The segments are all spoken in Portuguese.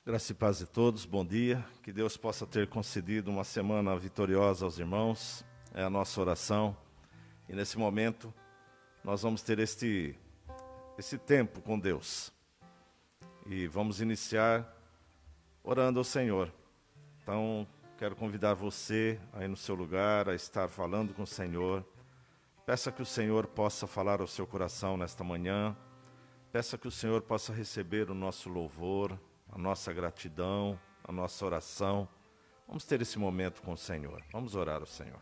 Graça e paz de todos, bom dia. Que Deus possa ter concedido uma semana vitoriosa aos irmãos. É a nossa oração. E nesse momento, nós vamos ter esse tempo com Deus. E vamos iniciar orando ao Senhor. Então, quero convidar você aí no seu lugar a estar falando com o Senhor. Peça que o Senhor possa falar ao seu coração nesta manhã. Peça que o Senhor possa receber o nosso louvor, a nossa gratidão, a nossa oração. Vamos ter esse momento com o Senhor. Vamos orar ao Senhor.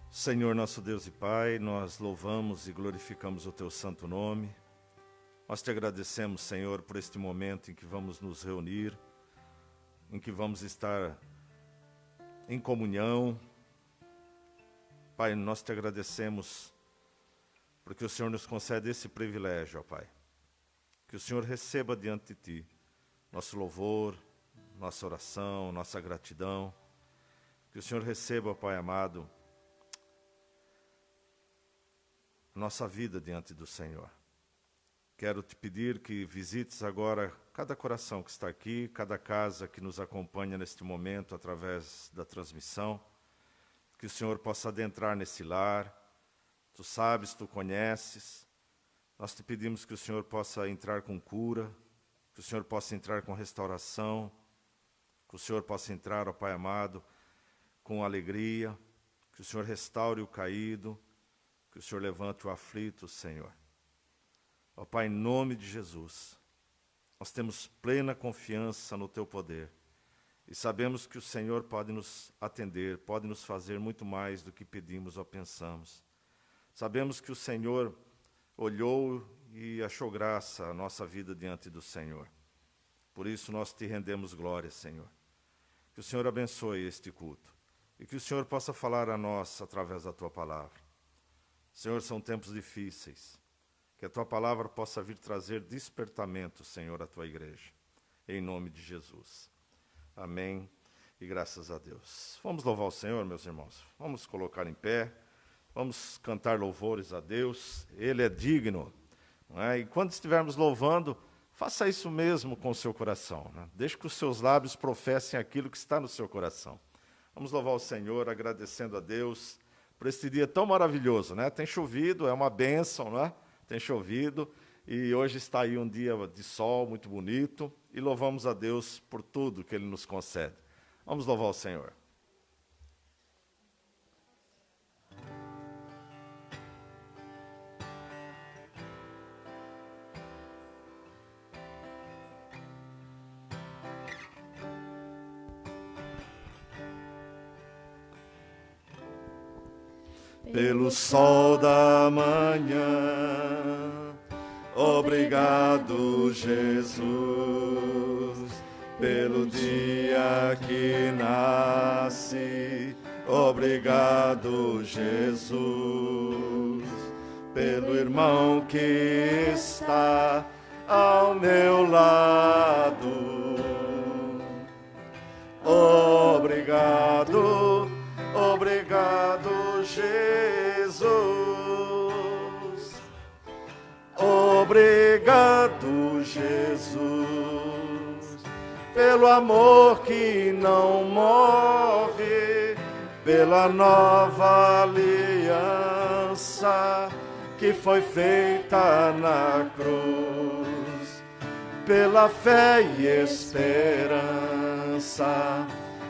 Senhor, nosso Deus e Pai, nós louvamos e glorificamos o Teu santo nome. Nós Te agradecemos, Senhor, por este momento em que vamos nos reunir, em que vamos estar em comunhão. Pai, nós Te agradecemos porque o Senhor nos concede esse privilégio, ó Pai. Que o Senhor receba diante de Ti nosso louvor, nossa oração, nossa gratidão. Que o Senhor receba, ó Pai amado, nossa vida diante do Senhor. Quero te pedir que visites agora cada coração que está aqui, cada casa que nos acompanha neste momento através da transmissão. Que o Senhor possa adentrar nesse lar. Tu sabes, Tu conheces. Nós te pedimos que o Senhor possa entrar com cura, que o Senhor possa entrar com restauração, que o Senhor possa entrar, ó Pai amado, com alegria, que o Senhor restaure o caído, que o Senhor levante o aflito, Senhor. Ó Pai, em nome de Jesus, nós temos plena confiança no Teu poder. E sabemos que o Senhor pode nos atender, pode nos fazer muito mais do que pedimos ou pensamos. Sabemos que o Senhor olhou e achou graça a nossa vida diante do Senhor. Por isso nós Te rendemos glória, Senhor. Que o Senhor abençoe este culto. E que o Senhor possa falar a nós através da Tua palavra. Senhor, são tempos difíceis. Que a Tua palavra possa vir trazer despertamento, Senhor, à Tua igreja. Em nome de Jesus. Amém. E graças a Deus. Vamos louvar o Senhor, meus irmãos. Vamos colocar em pé. Vamos cantar louvores a Deus. Ele é digno. Não é? E quando estivermos louvando, faça isso mesmo com o seu coração. Né? Deixe que os seus lábios professem aquilo que está no seu coração. Vamos louvar o Senhor, agradecendo a Deus por este dia tão maravilhoso, né? Tem chovido, é uma bênção, né? Tem chovido, e hoje está aí um dia de sol muito bonito, e louvamos a Deus por tudo que Ele nos concede. Vamos louvar o Senhor. Pelo sol da manhã, obrigado, Jesus, pelo dia que nasce, obrigado, Jesus, pelo irmão que está ao meu lado. Obrigado, obrigado, Jesus. Obrigado, Jesus, pelo amor que não morre, pela nova aliança que foi feita na cruz, pela fé e esperança,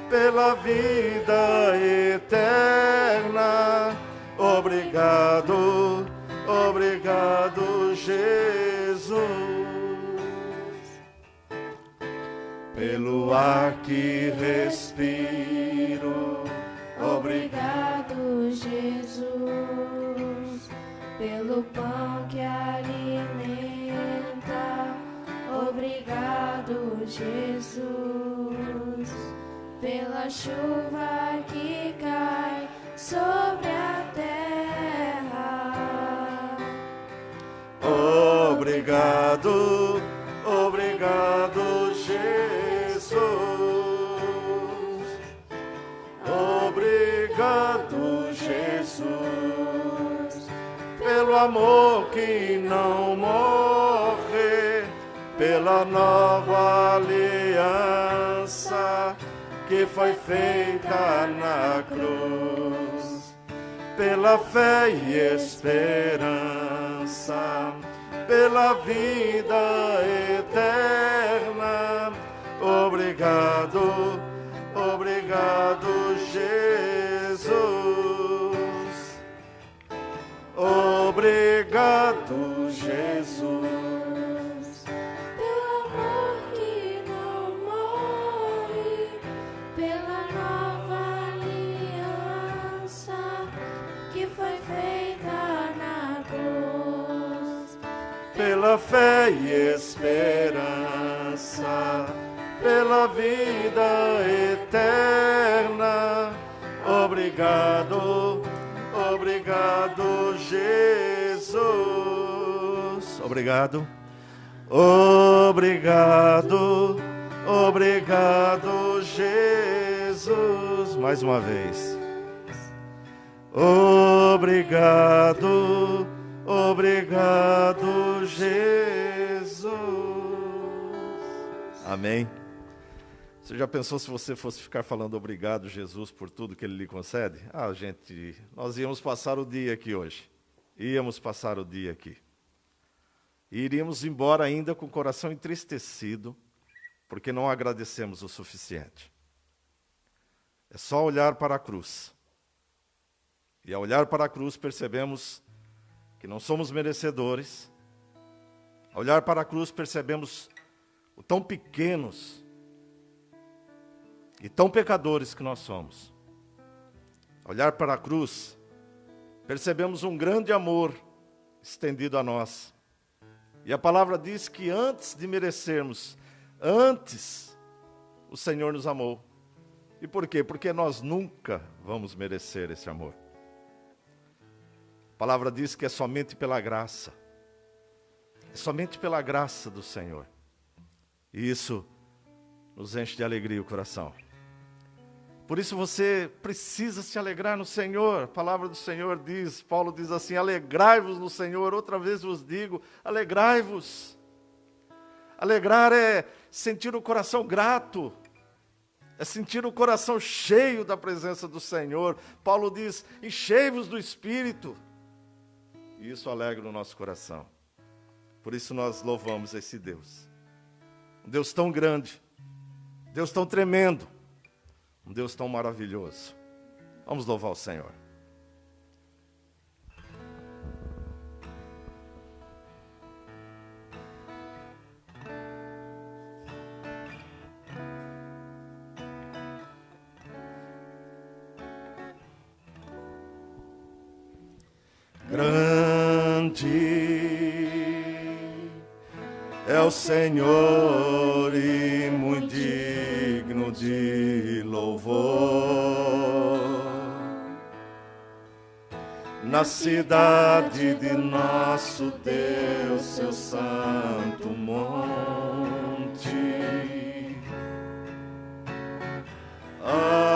pela vida eterna. Obrigado, obrigado, Jesus. pelo ar que respiro. Obrigado, Jesus, pelo pão que alimenta. Obrigado, Jesus, pela chuva que cai sobre a terra. Obrigado, obrigado, Jesus. Obrigado, Jesus, pelo amor que não morre, pela nova aliança que foi feita na cruz, pela fé e esperança, pela vida eterna. Obrigado, obrigado, Jesus. Obrigado, Jesus. Pelo amor que não morre, pela nova aliança que foi feita na cruz, Pela fé e esperança, pela vida eterna. Obrigado, obrigado, Jesus. Obrigado, obrigado, obrigado, Jesus. Mais uma vez. Obrigado, obrigado, Jesus. Amém. Você já pensou se você fosse ficar falando obrigado, Jesus, por tudo que Ele lhe concede? Ah, gente, nós íamos passar o dia aqui hoje. Íamos passar o dia aqui. E iríamos embora ainda com o coração entristecido, porque não agradecemos o suficiente. É só olhar para a cruz. E ao olhar para a cruz percebemos que não somos merecedores. Ao olhar para a cruz percebemos o tão pequenos e tão pecadores que nós somos. Ao olhar para a cruz, percebemos um grande amor estendido a nós. E a palavra diz que antes de merecermos, antes o Senhor nos amou. E por quê? Porque nós nunca vamos merecer esse amor. A palavra diz que é somente pela graça. É somente pela graça do Senhor. E isso nos enche de alegria o coração. Por isso você precisa se alegrar no Senhor. A palavra do Senhor diz, Paulo diz assim, alegrai-vos no Senhor. Outra vez vos digo, alegrai-vos. Alegrar é sentir o coração grato. É sentir o coração cheio da presença do Senhor. Paulo diz, enchei-vos do Espírito. E isso alegra o nosso coração. Por isso nós louvamos esse Deus. Um Deus tão grande. Um Deus tão tremendo. Um Deus tão maravilhoso. Vamos louvar o Senhor. Grande é o Senhor e muito digno de louvor. Na cidade de nosso Deus, seu santo monte,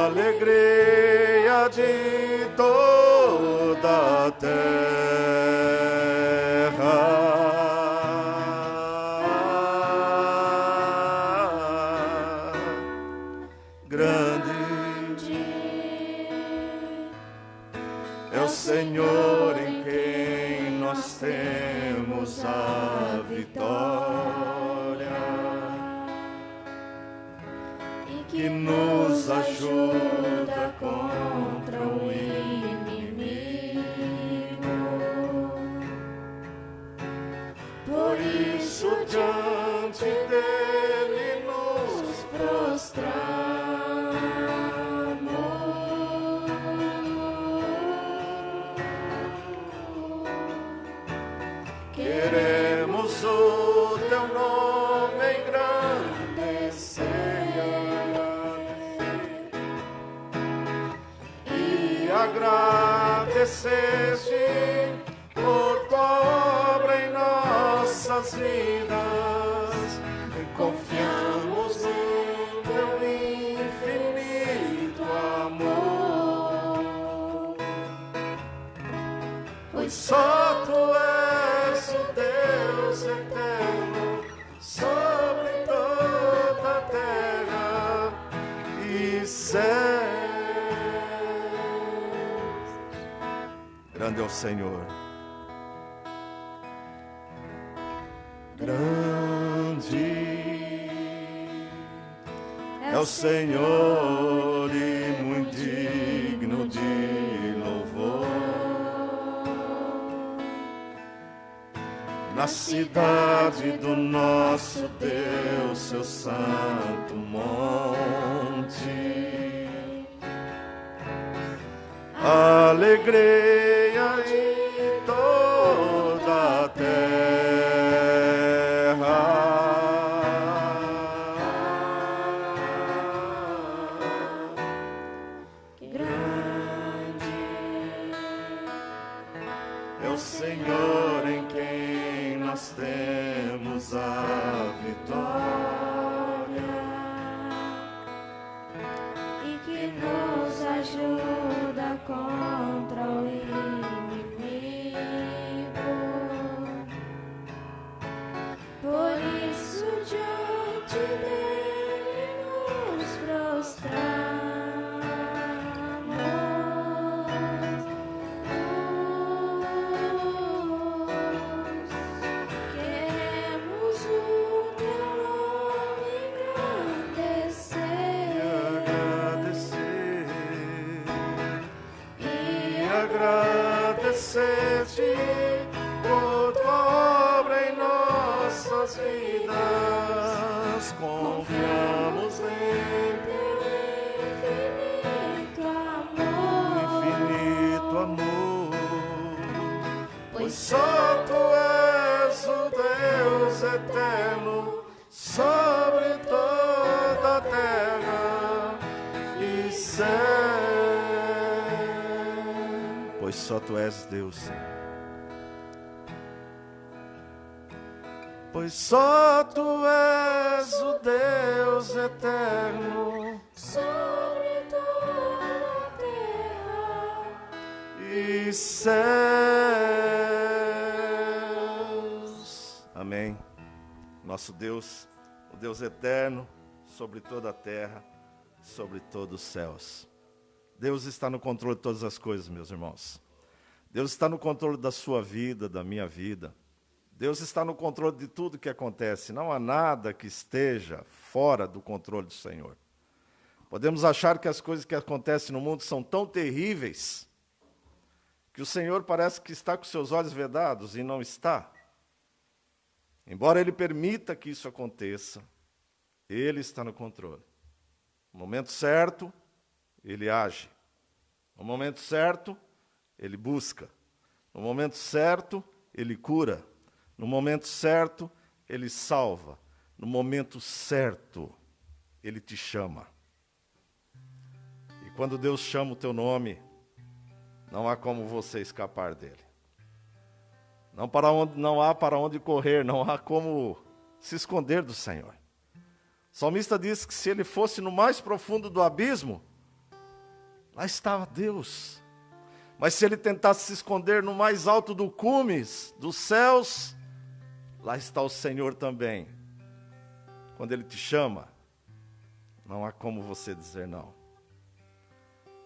alegria de toda a terra. Senhor em quem nós temos a vitória e que nos ajuda contra o inimigo. Por isso diante dele nos agradeceste por tua obra em nossas vidas. E confiamos em teu infinito amor. Pois só tu és o Deus eterno sobre toda a terra e céus. Grande é o Senhor. Grande é o Senhor e muito digno de louvor. Na cidade do nosso Deus, seu santo monte, alegria em toda a terra. Grande É o Senhor em quem nós temos a vitória e que nos ajuda contra o inimigo. Por isso diante dele nos prostramos. Queremos o teu nome engrandecer e agradecer-te por tua obra em nossas vidas. Confiamos em teu infinito amor. infinito amor, pois só tu és o Deus eterno sobre toda a terra e céu. Pois só tu és Deus, Senhor. Pois só tu és o Deus eterno Sobre toda a terra e céus. Amém. Nosso Deus, o Deus eterno, sobre toda a terra, sobre todos os céus. Deus está no controle de todas as coisas, meus irmãos. Deus está no controle da sua vida, da minha vida. Deus está no controle de tudo que acontece. Não há nada que esteja fora do controle do Senhor. Podemos achar que as coisas que acontecem no mundo são tão terríveis que o Senhor parece que está com seus olhos vedados e não está. Embora Ele permita que isso aconteça, Ele está no controle. No momento certo, Ele age. No momento certo, Ele busca. No momento certo, Ele cura. No momento certo, Ele salva. No momento certo, Ele te chama. E quando Deus chama o teu nome, não há como você escapar dele. Não há para onde correr, não há como se esconder do Senhor. O salmista diz que se ele fosse no mais profundo do abismo, lá estava Deus. Mas se ele tentasse se esconder no mais alto do cumes dos céus, lá está o Senhor também. Quando Ele te chama, não há como você dizer não.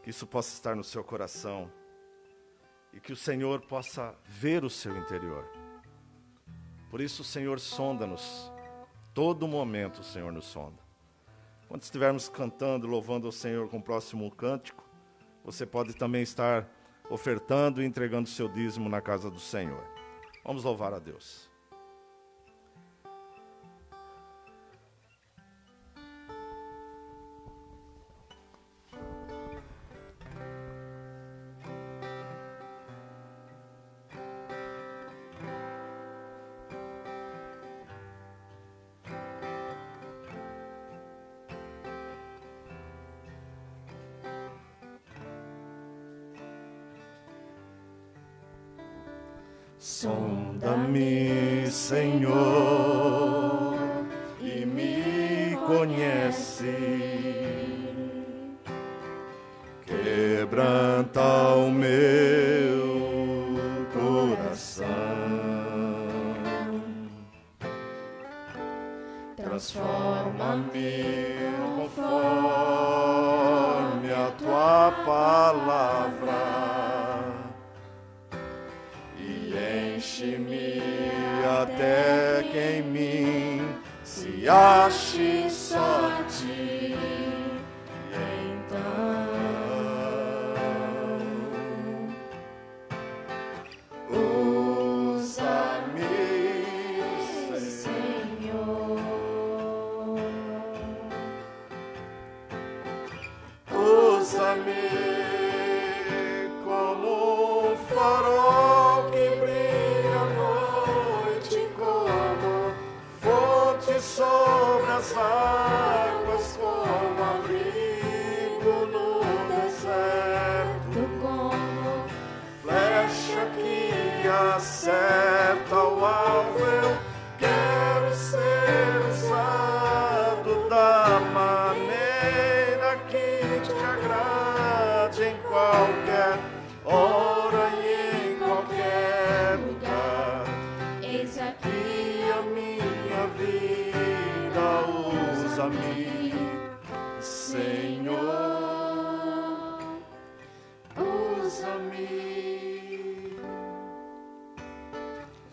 Que isso possa estar no seu coração e que o Senhor possa ver o seu interior. Por isso, Senhor, sonda-nos. Todo momento o Senhor nos sonda. Quando estivermos cantando, louvando ao Senhor com o próximo cântico, você pode também estar ofertando e entregando o seu dízimo na casa do Senhor. Vamos louvar a Deus. Sonda-me, Senhor, e me conhece. Quebranta o meu coração, transforma-me conforme a tua palavra e enche-me até que em mim se ache só ti. Como um farol que brilha à noite, como fonte sobre as águas, como abrigo no deserto, como flecha que acerta o alvo. Eu quero ser usado da maneira que te agrade, em qualquer hora e em qualquer lugar. Eis aqui a minha vida, usa-me, Senhor, usa-me.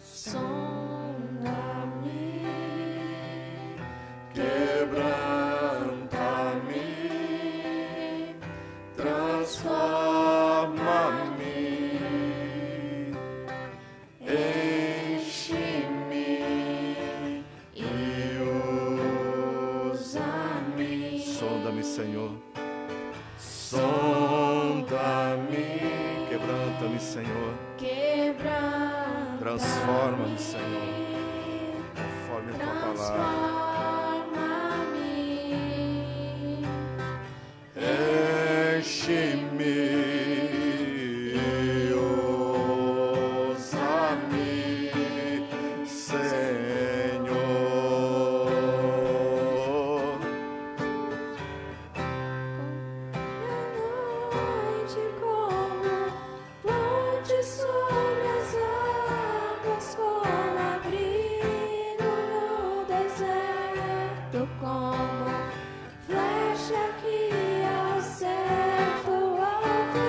Sonda-me, Quebranta-me, transforma-me, enche-me e usa-me. Sonda-me, Senhor, sonda-me, quebranta-me, Senhor, quebranta-me, transforma-me, Senhor, conforme a tua palavra. Enche-me e usa-me, Senhor. Noite como ponte sobre as águas, como abrigo no deserto, como flecha que acerta o alvo.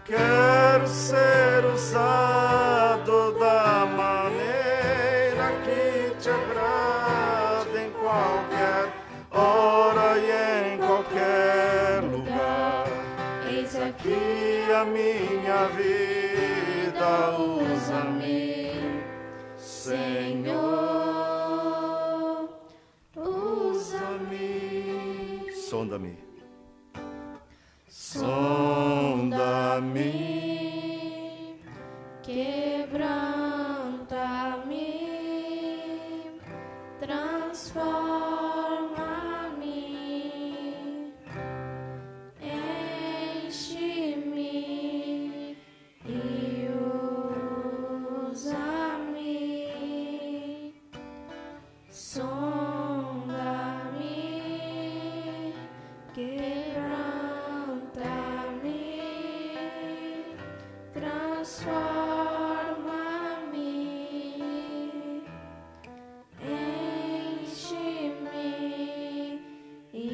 Quero ser usado da maneira que te agrada, em qualquer hora e em qualquer lugar. Eis aqui Que a minha vida, usa-me, Senhor, usa-me. Sonda-me, sonda-me, quebranta-me, transforma-me, enche-me e usa-me. Sonda-me, quebranta-me, transforma-me, enche-me e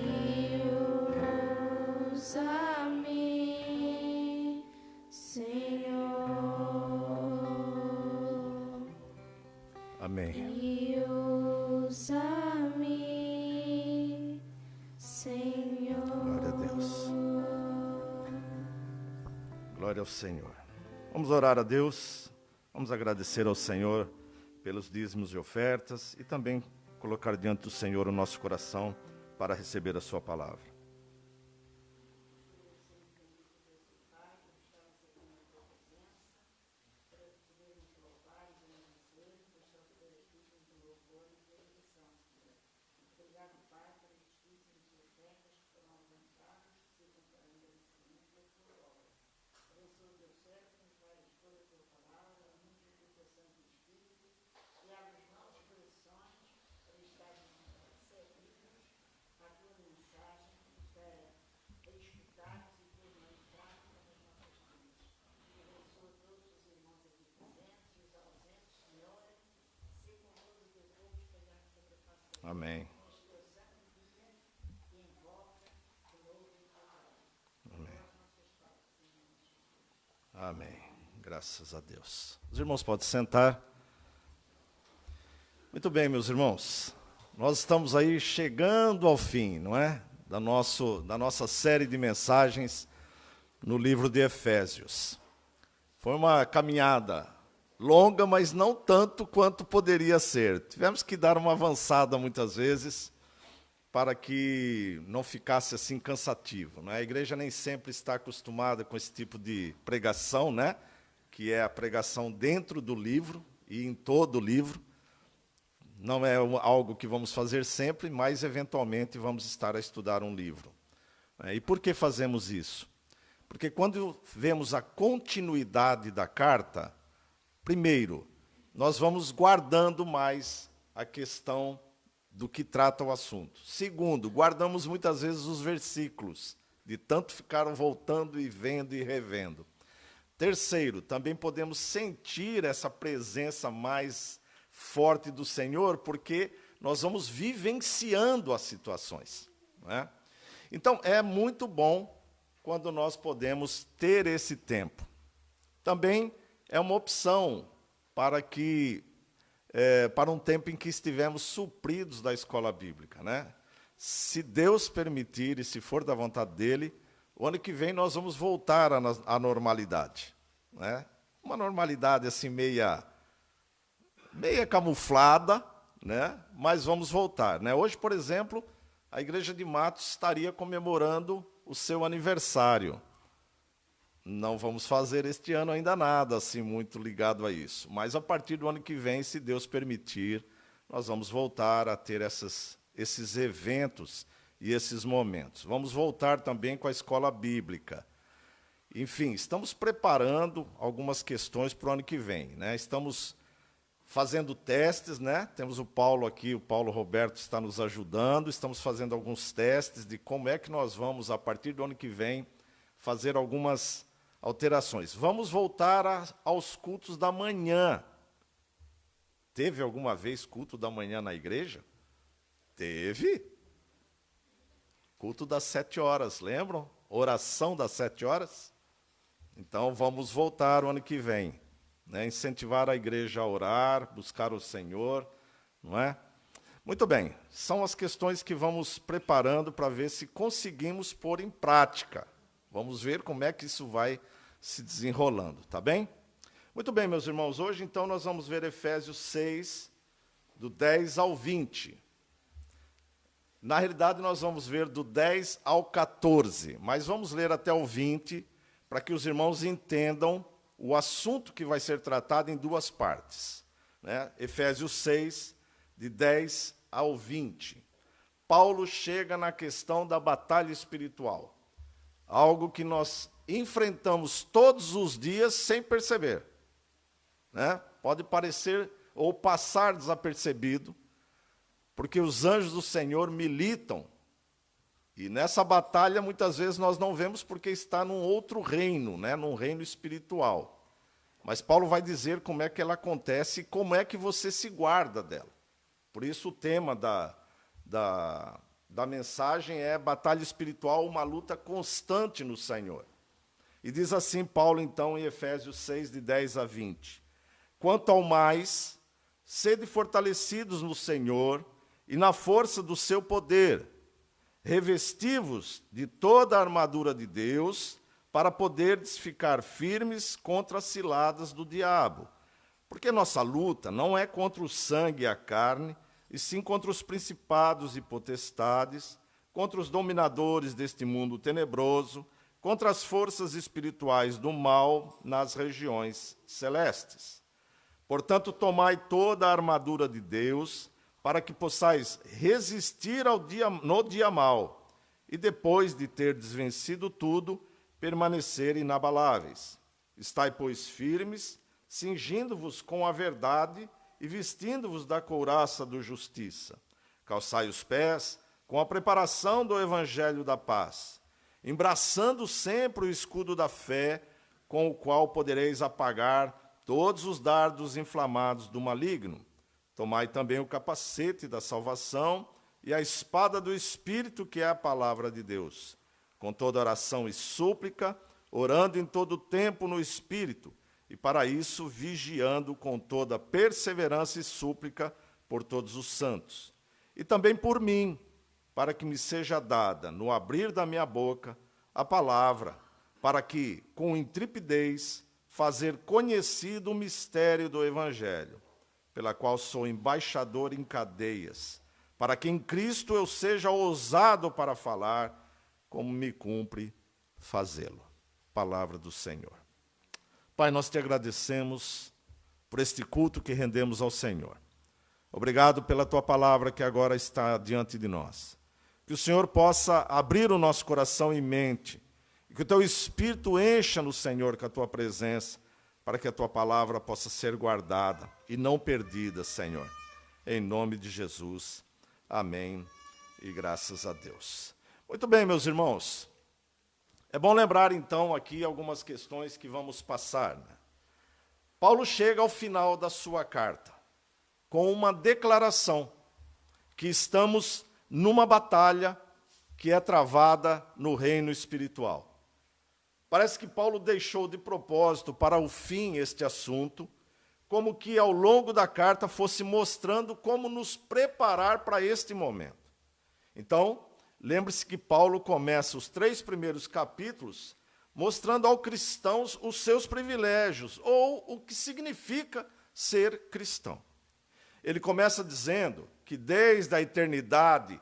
usa-me, Senhor. amém. E usa-me, Senhor. Glória a Deus. Glória ao Senhor. Vamos orar a Deus, vamos agradecer ao Senhor pelos dízimos e ofertas e também colocar diante do Senhor o nosso coração para receber a sua palavra. Amém. Amém. Amém. Graças a Deus. Os irmãos podem sentar. Muito bem, meus irmãos. Nós estamos aí chegando ao fim, não é? Da nossa série de mensagens no livro de Efésios. Foi uma caminhada longa, mas não tanto quanto poderia ser. Tivemos que dar uma avançada muitas vezes para que não ficasse assim cansativo, né? A igreja nem sempre está acostumada com esse tipo de pregação, né? Que é a pregação dentro do livro e em todo o livro. Não é algo que vamos fazer sempre, mas eventualmente vamos estar a estudar um livro. E por que fazemos isso? Porque quando vemos a continuidade da carta, primeiro, nós vamos guardando mais a questão do que trata o assunto. Segundo, guardamos muitas vezes os versículos, de tanto ficaram voltando e vendo e revendo. Terceiro, também podemos sentir essa presença mais forte do Senhor, porque nós vamos vivenciando as situações, não é? Então, é muito bom quando nós podemos ter esse tempo. Também é uma opção para um tempo em que estivemos supridos da escola bíblica, né? Se Deus permitir e se for da vontade dele, o ano que vem nós vamos voltar à normalidade, né? Uma normalidade assim meia camuflada, né? Mas vamos voltar, né? Hoje, por exemplo, a Igreja de Matos estaria comemorando o seu aniversário. Não vamos fazer este ano ainda nada assim muito ligado a isso, mas a partir do ano que vem, se Deus permitir, nós vamos voltar a ter esses eventos e esses momentos. Vamos voltar também com a escola bíblica. Enfim, estamos preparando algumas questões para o ano que vem, né? Estamos fazendo testes, né? Temos o Paulo aqui, o Paulo Roberto está nos ajudando, estamos fazendo alguns testes de como é que nós vamos, a partir do ano que vem, fazer algumas alterações. Vamos voltar aos cultos da manhã. Teve alguma vez culto da manhã na igreja? Teve. Culto das 7 horas, lembram? Oração das 7 horas? Então, vamos voltar o ano que vem, né? Incentivar a igreja a orar, buscar o Senhor, não é? Muito bem, são as questões que vamos preparando para ver se conseguimos pôr em prática. Vamos ver como é que isso vai se desenrolando, tá bem? Muito bem, meus irmãos, hoje então nós vamos ver Efésios 6, do 10 ao 20. Na realidade, nós vamos ver do 10 ao 14, mas vamos ler até o 20, para que os irmãos entendam o assunto que vai ser tratado em duas partes, né? Efésios 6, de 10 ao 20. Paulo chega na questão da batalha espiritual, algo que nós enfrentamos todos os dias sem perceber, né? Pode parecer ou passar desapercebido, porque os anjos do Senhor militam, e nessa batalha muitas vezes nós não vemos porque está num outro reino, né? Num reino espiritual. Mas Paulo vai dizer como é que ela acontece e como é que você se guarda dela. Por isso o tema da mensagem é batalha espiritual, uma luta constante no Senhor. E diz assim Paulo, então, em Efésios 6, de 10 a 20. Quanto ao mais, sede fortalecidos no Senhor e na força do seu poder, revesti-vos de toda a armadura de Deus, para poderdes ficar firmes contra as ciladas do diabo. Porque nossa luta não é contra o sangue e a carne, e sim contra os principados e potestades, contra os dominadores deste mundo tenebroso, contra as forças espirituais do mal nas regiões celestes. Portanto, tomai toda a armadura de Deus, para que possais resistir no dia mau, e depois de ter desvencido tudo, permanecer inabaláveis. Estai, pois, firmes, cingindo-vos com a verdade e vestindo-vos da couraça da justiça. Calçai os pés com a preparação do evangelho da paz, embraçando sempre o escudo da fé, com o qual podereis apagar todos os dardos inflamados do maligno. Tomai também o capacete da salvação e a espada do Espírito, que é a palavra de Deus, com toda oração e súplica, orando em todo tempo no Espírito, e para isso vigiando com toda perseverança e súplica por todos os santos. E também por mim, para que me seja dada, no abrir da minha boca, a palavra, para que, com intrepidez, fazer conhecido o mistério do Evangelho, pela qual sou embaixador em cadeias, para que em Cristo eu seja ousado para falar, como me cumpre fazê-lo. Palavra do Senhor. Pai, nós te agradecemos por este culto que rendemos ao Senhor. Obrigado pela tua palavra que agora está diante de nós. Que o Senhor possa abrir o nosso coração e mente, e que o teu Espírito encha no Senhor com a tua presença, para que a tua palavra possa ser guardada e não perdida, Senhor. Em nome de Jesus. Amém. E graças a Deus. Muito bem, meus irmãos. É bom lembrar, então, aqui algumas questões que vamos passar, né? Paulo chega ao final da sua carta com uma declaração que estamos numa batalha que é travada no reino espiritual. Parece que Paulo deixou de propósito para o fim este assunto, como que ao longo da carta fosse mostrando como nos preparar para este momento. Então, lembre-se que Paulo começa os 3 primeiros capítulos mostrando aos cristãos os seus privilégios, ou o que significa ser cristão. Ele começa dizendo que desde a eternidade,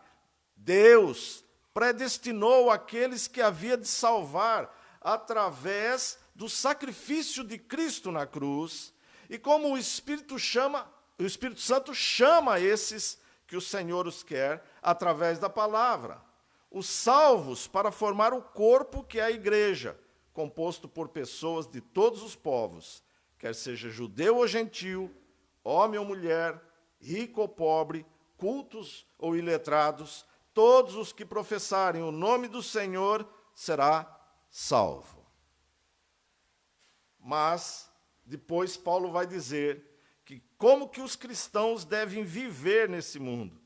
Deus predestinou aqueles que havia de salvar através do sacrifício de Cristo na cruz, e como o Espírito Santo chama esses que o Senhor os quer através da palavra, os salvos para formar o corpo que é a igreja, composto por pessoas de todos os povos, quer seja judeu ou gentil, homem ou mulher, rico ou pobre, cultos ou iletrados, todos os que professarem o nome do Senhor será salvo. Mas depois Paulo vai dizer que como que os cristãos devem viver nesse mundo.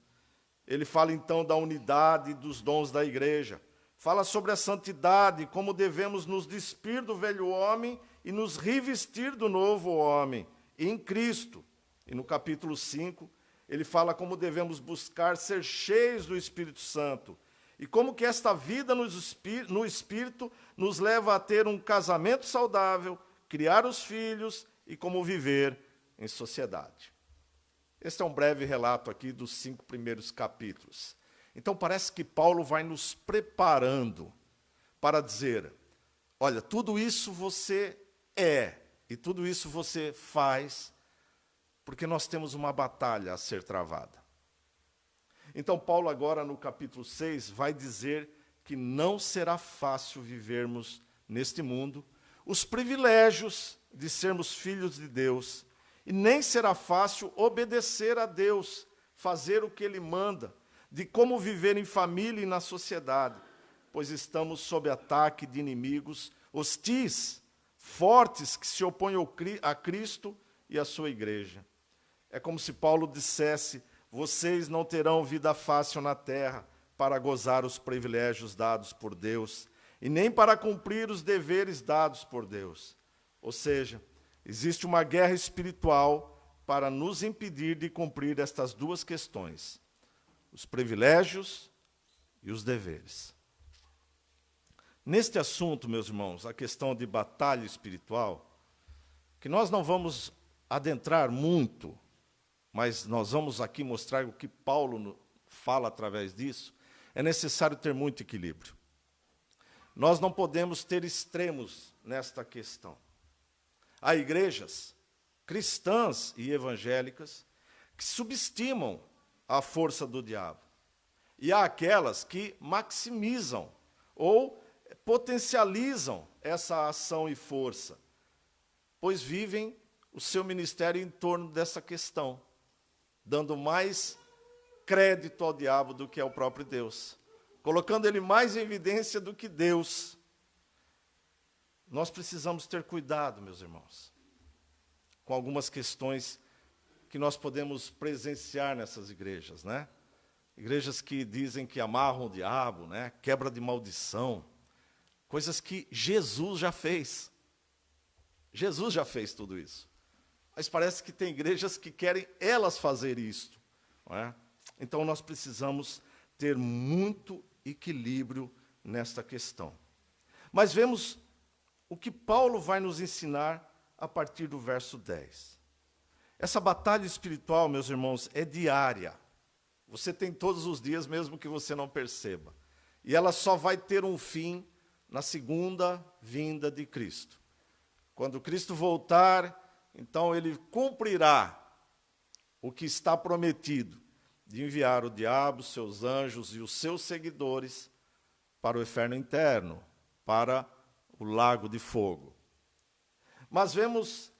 Ele fala então da unidade dos dons da igreja, fala sobre a santidade, como devemos nos despir do velho homem e nos revestir do novo homem em Cristo. E no capítulo 5, ele fala como devemos buscar ser cheios do Espírito Santo, e como que esta vida no Espírito nos leva a ter um casamento saudável, criar os filhos e como viver em sociedade. Este é um breve relato aqui dos 5 primeiros capítulos. Então parece que Paulo vai nos preparando para dizer, olha, tudo isso você é, e tudo isso você faz, porque nós temos uma batalha a ser travada. Então, Paulo agora no capítulo 6 vai dizer que não será fácil vivermos neste mundo os privilégios de sermos filhos de Deus, e nem será fácil obedecer a Deus, fazer o que Ele manda, de como viver em família e na sociedade, pois estamos sob ataque de inimigos hostis, fortes, que se opõem a Cristo e à sua igreja. É como se Paulo dissesse, vocês não terão vida fácil na terra para gozar os privilégios dados por Deus, e nem para cumprir os deveres dados por Deus. Ou seja, existe uma guerra espiritual para nos impedir de cumprir estas duas questões, os privilégios e os deveres. Neste assunto, meus irmãos, a questão de batalha espiritual, que nós não vamos adentrar muito, mas nós vamos aqui mostrar o que Paulo fala através disso, é necessário ter muito equilíbrio. Nós não podemos ter extremos nesta questão. Há igrejas cristãs e evangélicas que subestimam a força do diabo. E há aquelas que maximizam ou potencializam essa ação e força, pois vivem o seu ministério em torno dessa questão, dando mais crédito ao diabo do que ao próprio Deus, colocando ele mais em evidência do que Deus. Nós precisamos ter cuidado, meus irmãos, com algumas questões que nós podemos presenciar nessas igrejas, né? Igrejas que dizem que amarram o diabo, né? Quebra de maldição, coisas que Jesus já fez. Jesus já fez tudo isso. Mas parece que tem igrejas que querem elas fazer isto, não é? Então nós precisamos ter muito equilíbrio nesta questão. Mas vemos o que Paulo vai nos ensinar a partir do verso 10. Essa batalha espiritual, meus irmãos, é diária. Você tem todos os dias, mesmo que você não perceba. E ela só vai ter um fim na segunda vinda de Cristo. Quando Cristo voltar, então ele cumprirá o que está prometido, de enviar o diabo, seus anjos e os seus seguidores para o inferno interno, para o lago de fogo. Mas vemos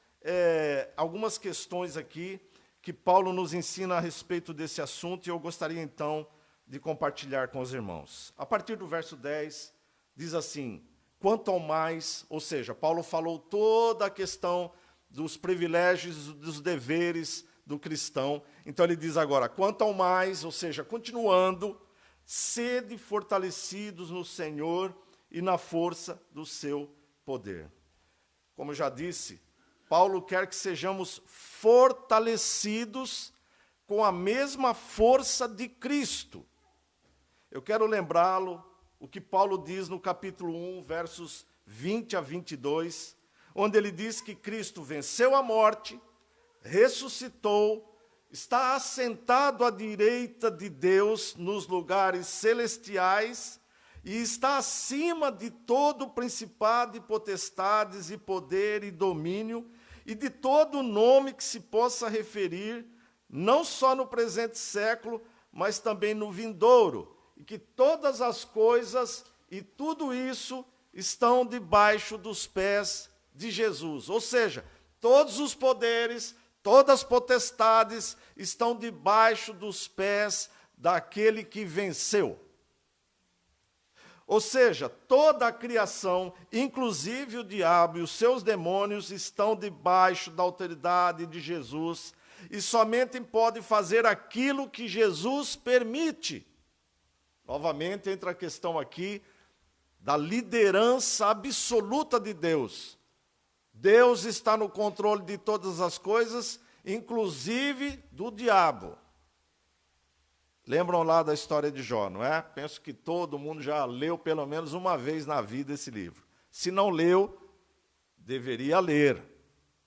algumas questões aqui que Paulo nos ensina a respeito desse assunto, e eu gostaria então de compartilhar com os irmãos. A partir do verso 10, diz assim: quanto ao mais, ou seja, Paulo falou toda a questão dos privilégios, dos deveres do cristão. Então ele diz agora, quanto ao mais, ou seja, continuando, sede fortalecidos no Senhor e na força do seu poder. Como eu já disse, Paulo quer que sejamos fortalecidos com a mesma força de Cristo. Eu quero lembrá-lo o que Paulo diz no capítulo 1, versos 20 a 22, onde ele diz que Cristo venceu a morte, ressuscitou, está assentado à direita de Deus nos lugares celestiais e está acima de todo principado e potestades e poder e domínio e de todo nome que se possa referir, não só no presente século, mas também no vindouro, e que todas as coisas e tudo isso estão debaixo dos pés de Jesus. Ou seja, todos os poderes, todas as potestades estão debaixo dos pés daquele que venceu. Ou seja, toda a criação, inclusive o diabo e os seus demônios, estão debaixo da autoridade de Jesus e somente podem fazer aquilo que Jesus permite. Novamente entra a questão aqui da liderança absoluta de Deus. Deus está no controle de todas as coisas, inclusive do diabo. Lembram lá da história de Jó, não é? Penso que todo mundo já leu pelo menos uma vez na vida esse livro. Se não leu, deveria ler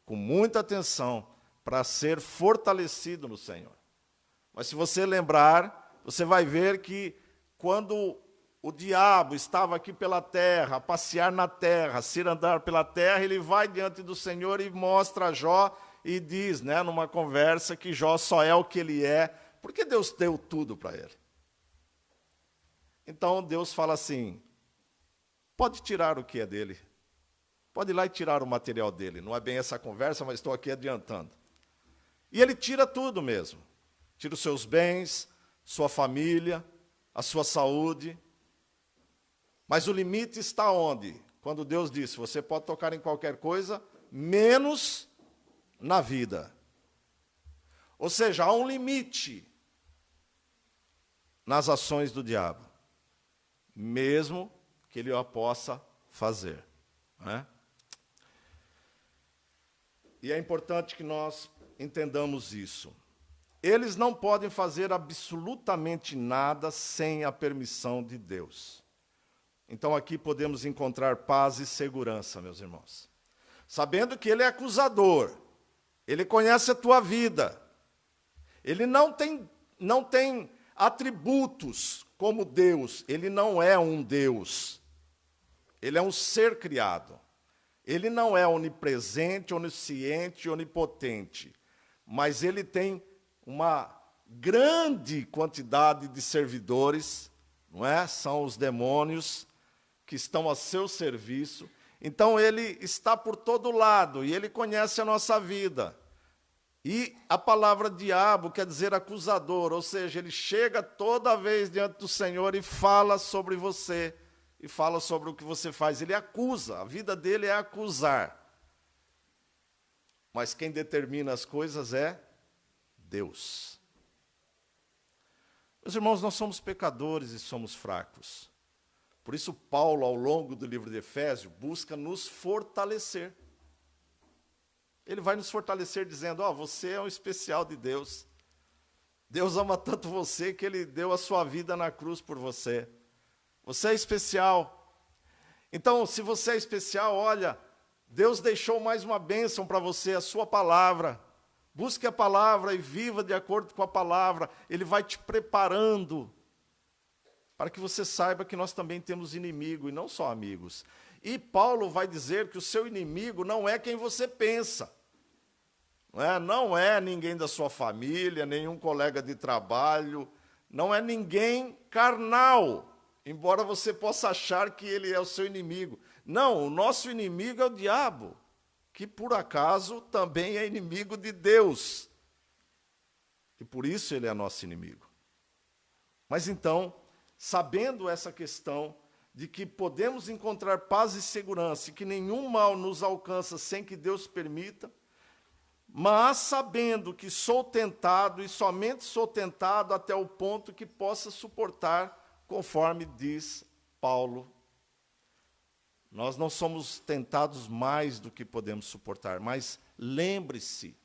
com muita atenção para ser fortalecido no Senhor. Mas se você lembrar, você vai ver que quando o diabo estava aqui pela terra, a passear na terra, se andar pela terra, ele vai diante do Senhor e mostra a Jó e diz, né, numa conversa, que Jó só é o que ele é, porque Deus deu tudo para ele. Então Deus fala assim, pode tirar o que é dele, pode ir lá e tirar o material dele. Não é bem essa conversa, mas estou aqui adiantando. E ele tira tudo mesmo, tira os seus bens, sua família, a sua saúde. Mas o limite está onde? Quando Deus disse, você pode tocar em qualquer coisa, menos na vida. Ou seja, há um limite nas ações do diabo, mesmo que ele a possa fazer. Não é? E é importante que nós entendamos isso. Eles não podem fazer absolutamente nada sem a permissão de Deus. Então aqui podemos encontrar paz e segurança, meus irmãos. Sabendo que ele é acusador, ele conhece a tua vida, ele não tem atributos como Deus, ele não é um Deus, ele é um ser criado. Ele não é onipresente, onisciente, onipotente, mas ele tem uma grande quantidade de servidores, não é? São os demônios que estão a seu serviço. Então ele está por todo lado e ele conhece a nossa vida. E a palavra diabo quer dizer acusador, ou seja, ele chega toda vez diante do Senhor e fala sobre você, e fala sobre o que você faz. Ele acusa, a vida dele é acusar. Mas quem determina as coisas é Deus. Meus irmãos, nós somos pecadores e somos fracos. Por isso, Paulo, ao longo do livro de Efésios, busca nos fortalecer. Ele vai nos fortalecer dizendo, você é um especial de Deus. Deus ama tanto você que Ele deu a sua vida na cruz por você. Você é especial. Então, se você é especial, olha, Deus deixou mais uma bênção para você, a sua palavra. Busque a palavra e viva de acordo com a palavra. Ele vai te preparando para que você saiba que nós também temos inimigo e não só amigos. E Paulo vai dizer que o seu inimigo não é quem você pensa. Não é ninguém da sua família, nenhum colega de trabalho, não é ninguém carnal, embora você possa achar que ele é o seu inimigo. Não, o nosso inimigo é o diabo, que por acaso também é inimigo de Deus. E por isso ele é nosso inimigo. Mas então, sabendo essa questão de que podemos encontrar paz e segurança e que nenhum mal nos alcança sem que Deus permita, mas sabendo que sou tentado e somente sou tentado até o ponto que possa suportar, conforme diz Paulo. Nós não somos tentados mais do que podemos suportar, mas lembre-se,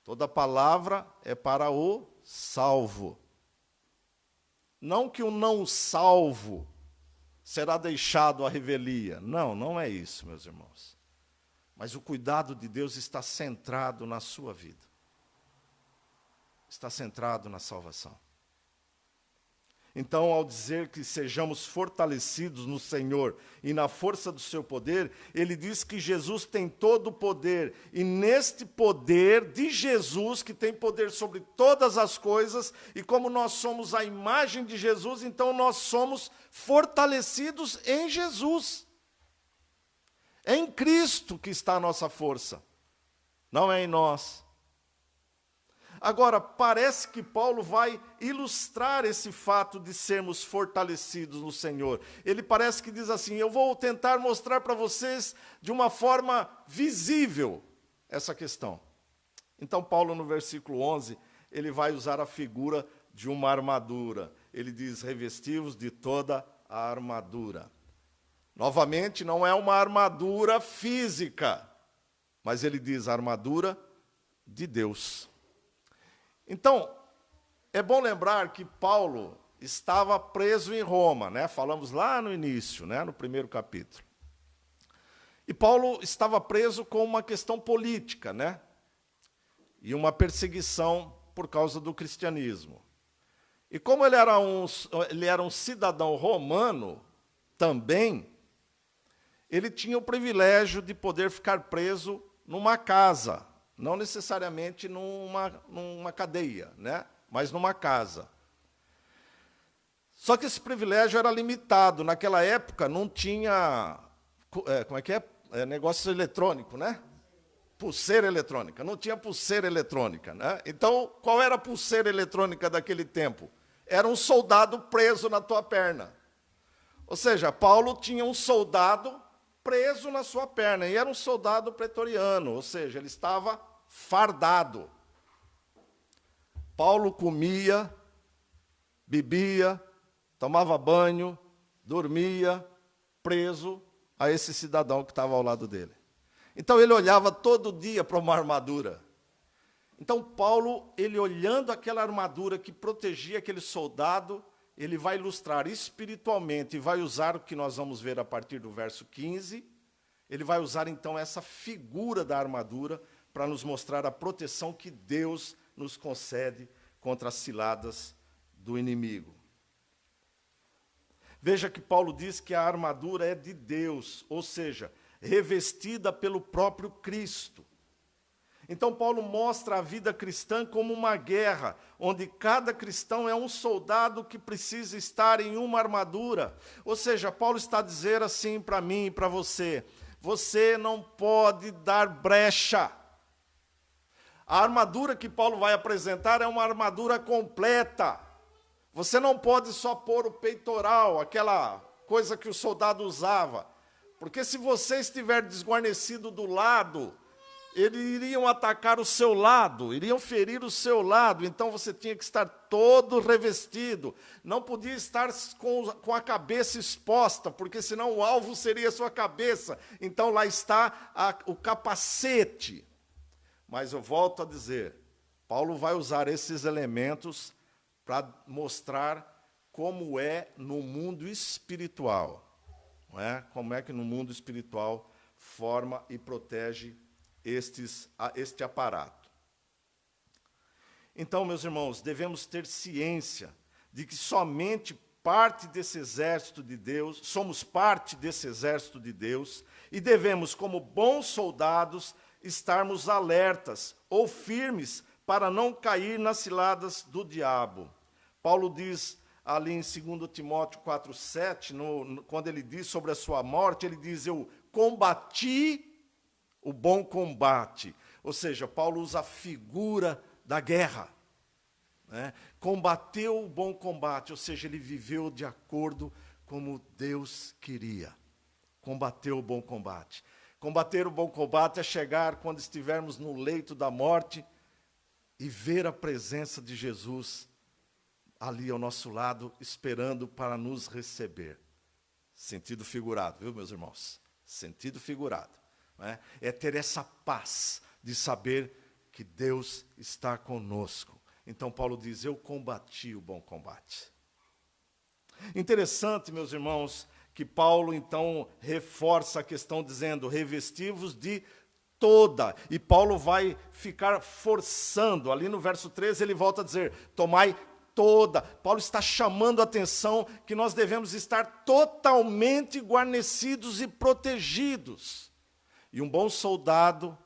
toda palavra é para o salvo. Não que o não salvo será deixado à revelia. Não, não é isso, meus irmãos. Mas o cuidado de Deus está centrado na sua vida. Está centrado na salvação. Então, ao dizer que sejamos fortalecidos no Senhor e na força do seu poder, ele diz que Jesus tem todo o poder. E neste poder de Jesus, que tem poder sobre todas as coisas, e como nós somos a imagem de Jesus, então nós somos fortalecidos em Jesus. É em Cristo que está a nossa força, não é em nós. Agora, parece que Paulo vai ilustrar esse fato de sermos fortalecidos no Senhor. Ele parece que diz assim, eu vou tentar mostrar para vocês de uma forma visível essa questão. Então, Paulo, no versículo 11, ele vai usar a figura de uma armadura. Ele diz, revesti-vos de toda a armadura. Novamente, não é uma armadura física, mas ele diz a armadura de Deus. Então, é bom lembrar que Paulo estava preso em Roma, né? Falamos lá no início, né? No primeiro capítulo. E Paulo estava preso com uma questão política, né? E uma perseguição por causa do cristianismo. E como ele era um cidadão romano também, ele tinha o privilégio de poder ficar preso numa casa, não necessariamente numa cadeia, né? Mas numa casa. Só que esse privilégio era limitado. Naquela época não tinha, negócio eletrônico, né? Pulseira eletrônica. Não tinha pulseira eletrônica, né? Então, qual era a pulseira eletrônica daquele tempo? Era um soldado preso na tua perna. Ou seja, Paulo tinha um soldado preso na sua perna, e era um soldado pretoriano, ou seja, ele estava fardado. Paulo comia, bebia, tomava banho, dormia, preso a esse cidadão que estava ao lado dele. Então ele olhava todo dia para uma armadura. Então Paulo, ele olhando aquela armadura que protegia aquele soldado, ele vai ilustrar espiritualmente e vai usar o que nós vamos ver a partir do verso 15. Ele vai usar, então, essa figura da armadura para nos mostrar a proteção que Deus nos concede contra as ciladas do inimigo. Veja que Paulo diz que a armadura é de Deus, ou seja, revestida pelo próprio Cristo. Então, Paulo mostra a vida cristã como uma guerra, onde cada cristão é um soldado que precisa estar em uma armadura. Ou seja, Paulo está a dizer assim para mim e para você, você não pode dar brecha. A armadura que Paulo vai apresentar é uma armadura completa. Você não pode só pôr o peitoral, aquela coisa que o soldado usava. Porque se você estiver desguarnecido do lado, Eles iriam atacar o seu lado, iriam ferir o seu lado, então você tinha que estar todo revestido. Não podia estar com a cabeça exposta, porque senão o alvo seria a sua cabeça. Então lá está o capacete. Mas eu volto a dizer, Paulo vai usar esses elementos para mostrar como é no mundo espiritual. Não é? Como é que no mundo espiritual forma e protege este aparato. Então, meus irmãos, devemos ter ciência de que somente parte desse exército de Deus, somos parte desse exército de Deus, e devemos, como bons soldados, estarmos alertas ou firmes para não cair nas ciladas do diabo. Paulo diz ali em 2 Timóteo 4,7, quando ele diz sobre a sua morte, ele diz, eu combati o bom combate. Ou seja, Paulo usa a figura da guerra. Né? Combateu o bom combate, ou seja, ele viveu de acordo como Deus queria. Combateu o bom combate. Combater o bom combate é chegar quando estivermos no leito da morte e ver a presença de Jesus ali ao nosso lado, esperando para nos receber. Sentido figurado, viu, meus irmãos? Sentido figurado. Né? É ter essa paz de saber que Deus está conosco. Então Paulo diz, eu combati o bom combate. Interessante, meus irmãos, que Paulo então reforça a questão dizendo, revestivos de toda. E Paulo vai ficar forçando, ali no verso 13 ele volta a dizer, tomai toda. Paulo está chamando a atenção que nós devemos estar totalmente guarnecidos e protegidos. E um bom soldado,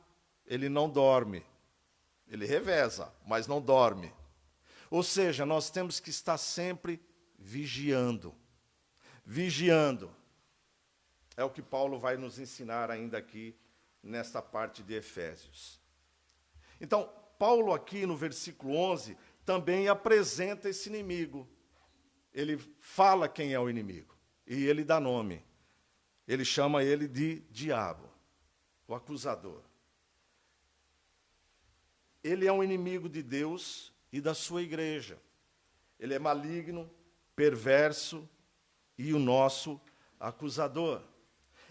ele não dorme. Ele reveza, mas não dorme. Ou seja, nós temos que estar sempre vigiando. Vigiando. É o que Paulo vai nos ensinar ainda aqui, nesta parte de Efésios. Então, Paulo aqui no versículo 11, também apresenta esse inimigo. Ele fala quem é o inimigo. E ele dá nome. Ele chama ele de diabo. O acusador. Ele é um inimigo de Deus e da sua igreja. Ele é maligno, perverso e o nosso acusador.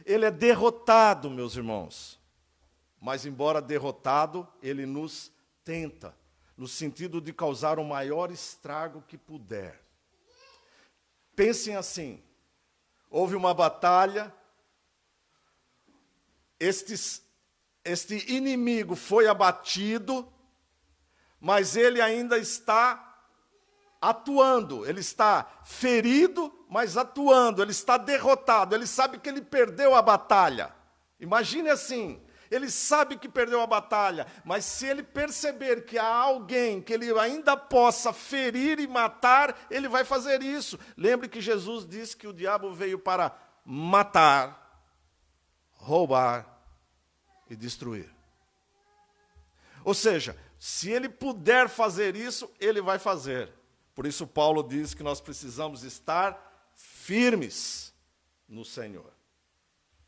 Ele é derrotado, meus irmãos. Mas, embora derrotado, ele nos tenta, no sentido de causar o maior estrago que puder. Pensem assim, houve uma batalha, este inimigo foi abatido, mas ele ainda está atuando, ele está ferido, mas atuando, ele está derrotado, ele sabe que ele perdeu a batalha. Imagine assim, ele sabe que perdeu a batalha, mas se ele perceber que há alguém que ele ainda possa ferir e matar, ele vai fazer isso. Lembre que Jesus disse que o diabo veio para matar, roubar e destruir. Ou seja, se ele puder fazer isso, ele vai fazer. Por isso Paulo diz que nós precisamos estar firmes no Senhor,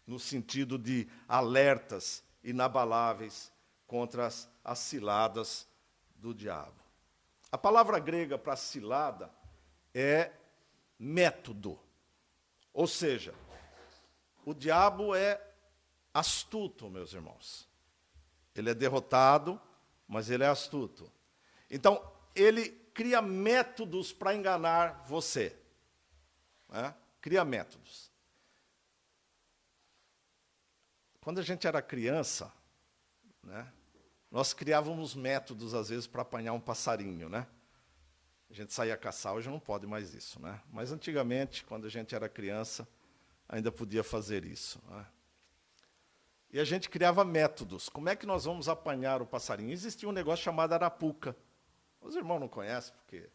no sentido de alertas inabaláveis contra as ciladas do diabo. A palavra grega para cilada é método. Ou seja, o diabo é astuto, meus irmãos. Ele é derrotado, mas ele é astuto. Então, ele cria métodos para enganar você. Né? Cria métodos. Quando a gente era criança, né, nós criávamos métodos, às vezes, para apanhar um passarinho. Né? A gente saía caçar, hoje não pode mais isso. Né? Mas, antigamente, quando a gente era criança, ainda podia fazer isso. Né? E a gente criava métodos. Como é que nós vamos apanhar o passarinho? Existia um negócio chamado arapuca. Os irmãos não conhecem, porque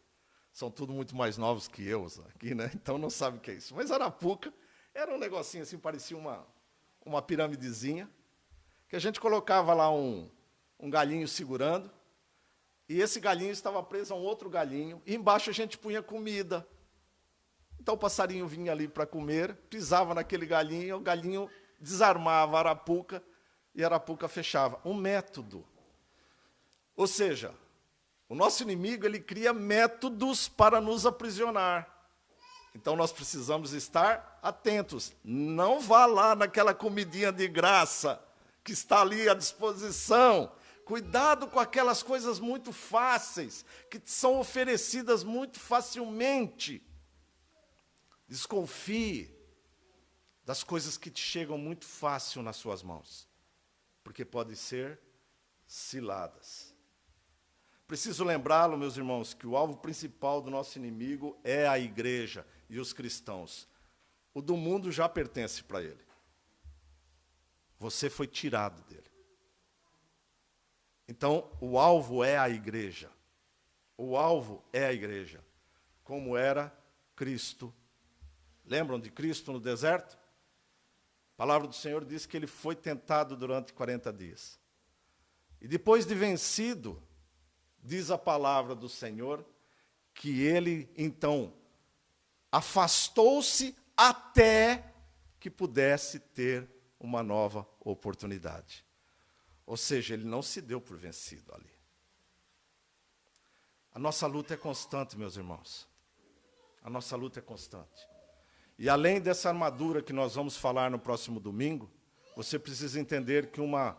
são tudo muito mais novos que eu aqui, né? Então não sabem o que é isso. Mas arapuca era um negocinho assim, parecia uma piramidezinha, que a gente colocava lá um galinho segurando, e esse galinho estava preso a um outro galinho, e embaixo a gente punha comida. Então o passarinho vinha ali para comer, pisava naquele galinho, o galinho desarmava a arapuca e Arapuca fechava. Um método. Ou seja, o nosso inimigo, ele cria métodos para nos aprisionar. Então, nós precisamos estar atentos. Não vá lá naquela comidinha de graça que está ali à disposição. Cuidado com aquelas coisas muito fáceis, que são oferecidas muito facilmente. Desconfie das coisas que te chegam muito fácil nas suas mãos, porque podem ser ciladas. Preciso lembrá-lo, meus irmãos, que o alvo principal do nosso inimigo é a igreja e os cristãos. O do mundo já pertence para ele. Você foi tirado dele. Então, o alvo é a igreja. O alvo é a igreja, como era Cristo. Lembram de Cristo no deserto? A palavra do Senhor diz que ele foi tentado durante 40 dias. E depois de vencido, diz a palavra do Senhor, que ele, então, afastou-se até que pudesse ter uma nova oportunidade. Ou seja, ele não se deu por vencido ali. A nossa luta é constante, meus irmãos. A nossa luta é constante. E além dessa armadura que nós vamos falar no próximo domingo, você precisa entender que uma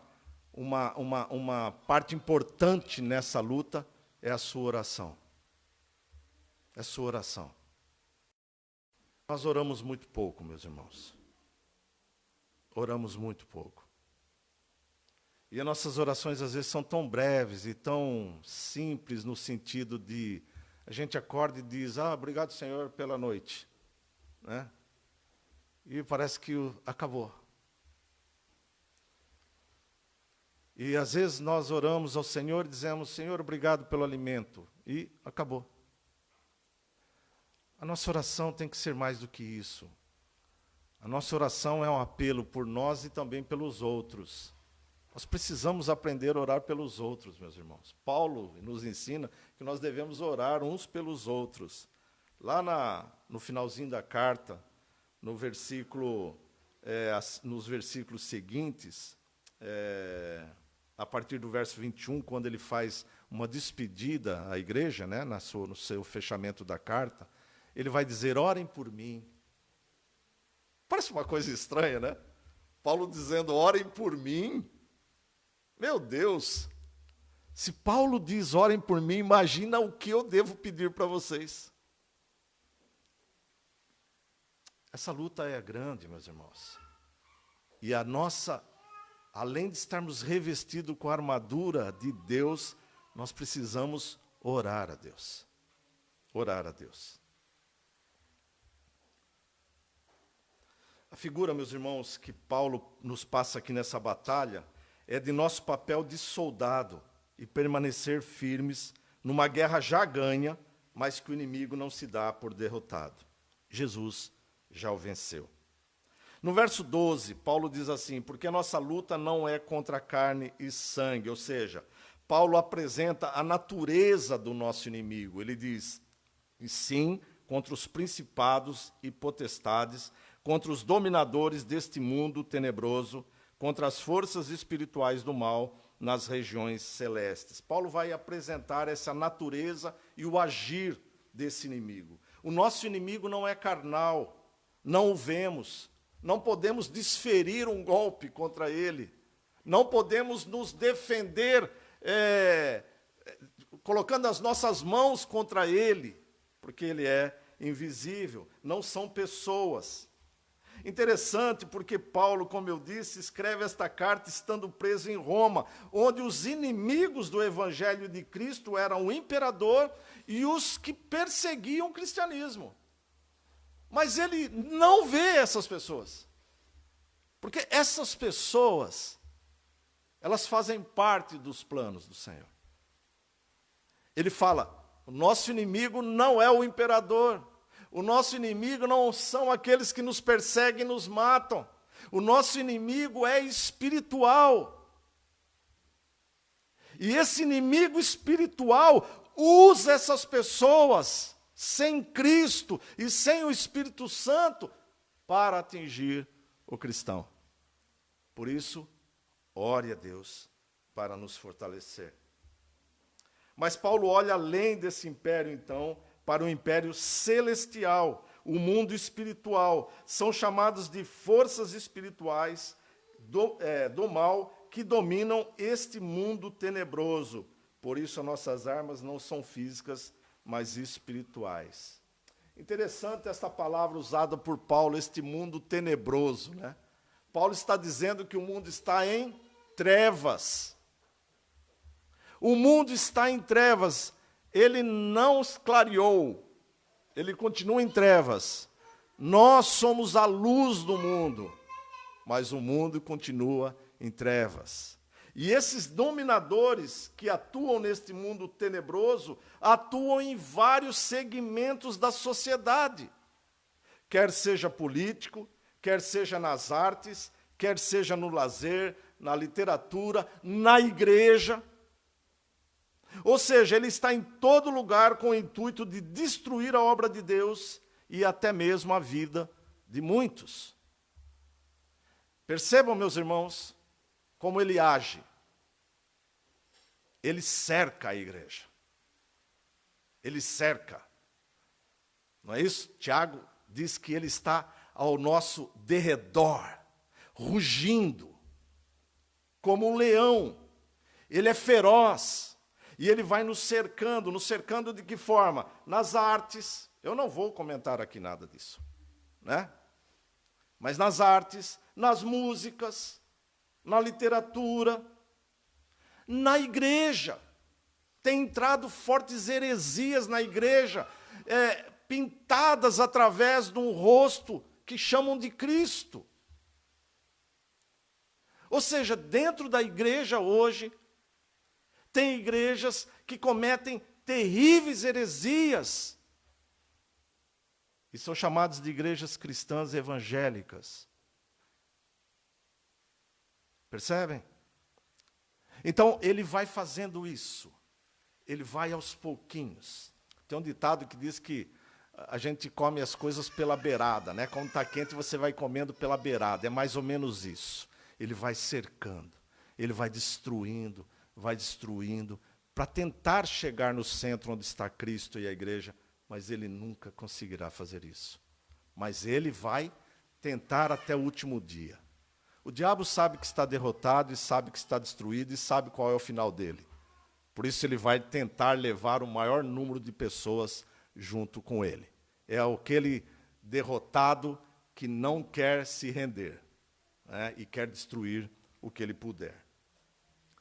parte importante nessa luta é a sua oração. É a sua oração. Nós oramos muito pouco, meus irmãos. Oramos muito pouco. E as nossas orações, às vezes, são tão breves e tão simples no sentido de... A gente acorda e diz, obrigado, Senhor, pela noite. Né? E parece que acabou. E, às vezes, nós oramos ao Senhor e dizemos, Senhor, obrigado pelo alimento. E acabou. A nossa oração tem que ser mais do que isso. A nossa oração é um apelo por nós e também pelos outros. Nós precisamos aprender a orar pelos outros, meus irmãos. Paulo nos ensina que nós devemos orar uns pelos outros. Lá no finalzinho da carta, nos versículos seguintes, a partir do verso 21, quando ele faz uma despedida à igreja, né, no seu fechamento da carta, ele vai dizer, orem por mim. Parece uma coisa estranha, né? Paulo dizendo, orem por mim. Meu Deus! Se Paulo diz, orem por mim, imagina o que eu devo pedir para vocês. Essa luta é grande, meus irmãos. E a nossa, além de estarmos revestidos com a armadura de Deus, nós precisamos orar a Deus. Orar a Deus. A figura, meus irmãos, que Paulo nos passa aqui nessa batalha, é de nosso papel de soldado e permanecer firmes numa guerra já ganha, mas que o inimigo não se dá por derrotado. Jesus já o venceu. No verso 12, Paulo diz assim, porque a nossa luta não é contra carne e sangue, ou seja, Paulo apresenta a natureza do nosso inimigo. Ele diz, e sim, contra os principados e potestades, contra os dominadores deste mundo tenebroso, contra as forças espirituais do mal nas regiões celestes. Paulo vai apresentar essa natureza e o agir desse inimigo. O nosso inimigo não é carnal, não o vemos, não podemos desferir um golpe contra ele, não podemos nos defender colocando as nossas mãos contra ele, porque ele é invisível, não são pessoas. Interessante porque Paulo, como eu disse, escreve esta carta estando preso em Roma, onde os inimigos do Evangelho de Cristo eram o imperador e os que perseguiam o cristianismo. Mas ele não vê essas pessoas, porque essas pessoas, elas fazem parte dos planos do Senhor. Ele fala, o nosso inimigo não é o imperador, o nosso inimigo não são aqueles que nos perseguem e nos matam. O nosso inimigo é espiritual. E esse inimigo espiritual usa essas pessoas sem Cristo e sem o Espírito Santo para atingir o cristão. Por isso, ore a Deus para nos fortalecer. Mas Paulo olha além desse império, então, para o império celestial, o mundo espiritual. São chamados de forças espirituais do mal que dominam este mundo tenebroso. Por isso, as nossas armas não são físicas, mas espirituais. Interessante esta palavra usada por Paulo, este mundo tenebroso, né? Paulo está dizendo que o mundo está em trevas. O mundo está em trevas. Ele não clareou. Ele continua em trevas. Nós somos a luz do mundo, mas o mundo continua em trevas. E esses dominadores que atuam neste mundo tenebroso, atuam em vários segmentos da sociedade. Quer seja político, quer seja nas artes, quer seja no lazer, na literatura, na igreja. Ou seja, ele está em todo lugar com o intuito de destruir a obra de Deus e até mesmo a vida de muitos. Percebam, meus irmãos, como ele age. Ele cerca a igreja. Ele cerca. Não é isso? Tiago diz que ele está ao nosso derredor, rugindo, como um leão. Ele é feroz. E ele vai nos cercando de que forma? Nas artes. Eu não vou comentar aqui nada disso, né? Mas nas artes, nas músicas, na literatura, na igreja. Tem entrado fortes heresias na igreja, pintadas através de um rosto que chamam de Cristo. Ou seja, dentro da igreja hoje, tem igrejas que cometem terríveis heresias. E são chamadas de igrejas cristãs evangélicas. Percebem? Então, ele vai fazendo isso. Ele vai aos pouquinhos. Tem um ditado que diz que a gente come as coisas pela beirada, né? Quando está quente, você vai comendo pela beirada. É mais ou menos isso. Ele vai cercando, ele vai destruindo, para tentar chegar no centro onde está Cristo e a igreja, mas ele nunca conseguirá fazer isso. Mas ele vai tentar até o último dia. O diabo sabe que está derrotado, e sabe que está destruído, e sabe qual é o final dele. Por isso ele vai tentar levar o maior número de pessoas junto com ele. É aquele derrotado que não quer se render, né, e quer destruir o que ele puder.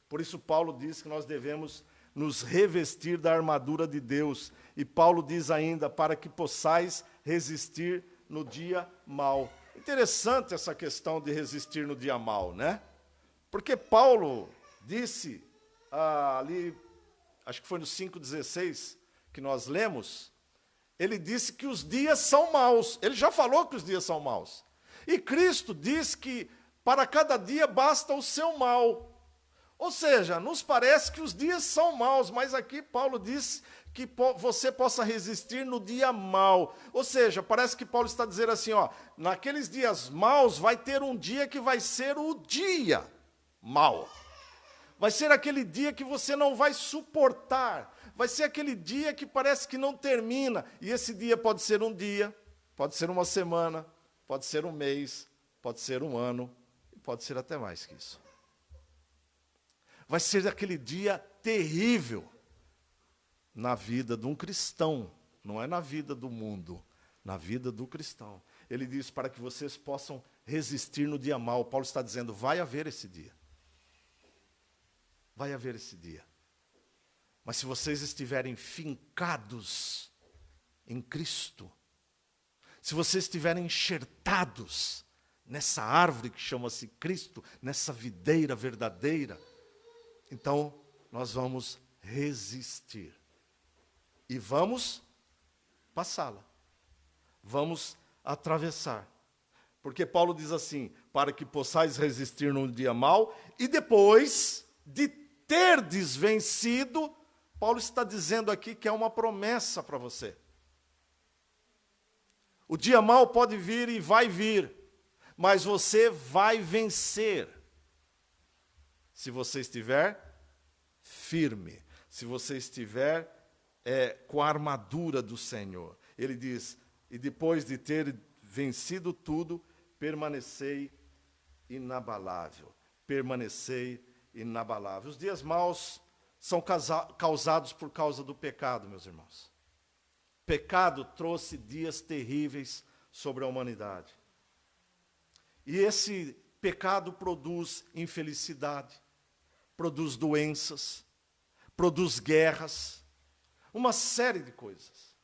Por isso Paulo diz que nós devemos nos revestir da armadura de Deus. E Paulo diz ainda, para que possais resistir no dia mau. Interessante essa questão de resistir no dia mau, né? Porque Paulo disse, ali, acho que foi no 5,16 que nós lemos, ele disse que os dias são maus. Ele já falou que os dias são maus. E Cristo diz que para cada dia basta o seu mal. Ou seja, nos parece que os dias são maus, mas aqui Paulo diz que você possa resistir no dia mau. Ou seja, parece que Paulo está dizendo assim, ó, naqueles dias maus vai ter um dia que vai ser o dia mau. Vai ser aquele dia que você não vai suportar. Vai ser aquele dia que parece que não termina. E esse dia pode ser um dia, pode ser uma semana, pode ser um mês, pode ser um ano, e pode ser até mais que isso. Vai ser aquele dia terrível na vida de um cristão, não é na vida do mundo, na vida do cristão. Ele diz para que vocês possam resistir no dia mau. Paulo está dizendo, vai haver esse dia. Vai haver esse dia. Mas se vocês estiverem fincados em Cristo, se vocês estiverem enxertados nessa árvore que chama-se Cristo, nessa videira verdadeira, então nós vamos resistir. E vamos passá-la. Vamos atravessar. Porque Paulo diz assim, para que possais resistir num dia mau, e depois de terdes vencido, Paulo está dizendo aqui que é uma promessa para você. O dia mau pode vir e vai vir, mas você vai vencer. Se você estiver firme, se você estiver com a armadura do Senhor. Ele diz, e depois de ter vencido tudo, permanecei inabalável. Permanecei inabalável. Os dias maus são causados por causa do pecado, meus irmãos. Pecado trouxe dias terríveis sobre a humanidade. E esse pecado produz infelicidade, produz doenças, produz guerras, uma série de coisas.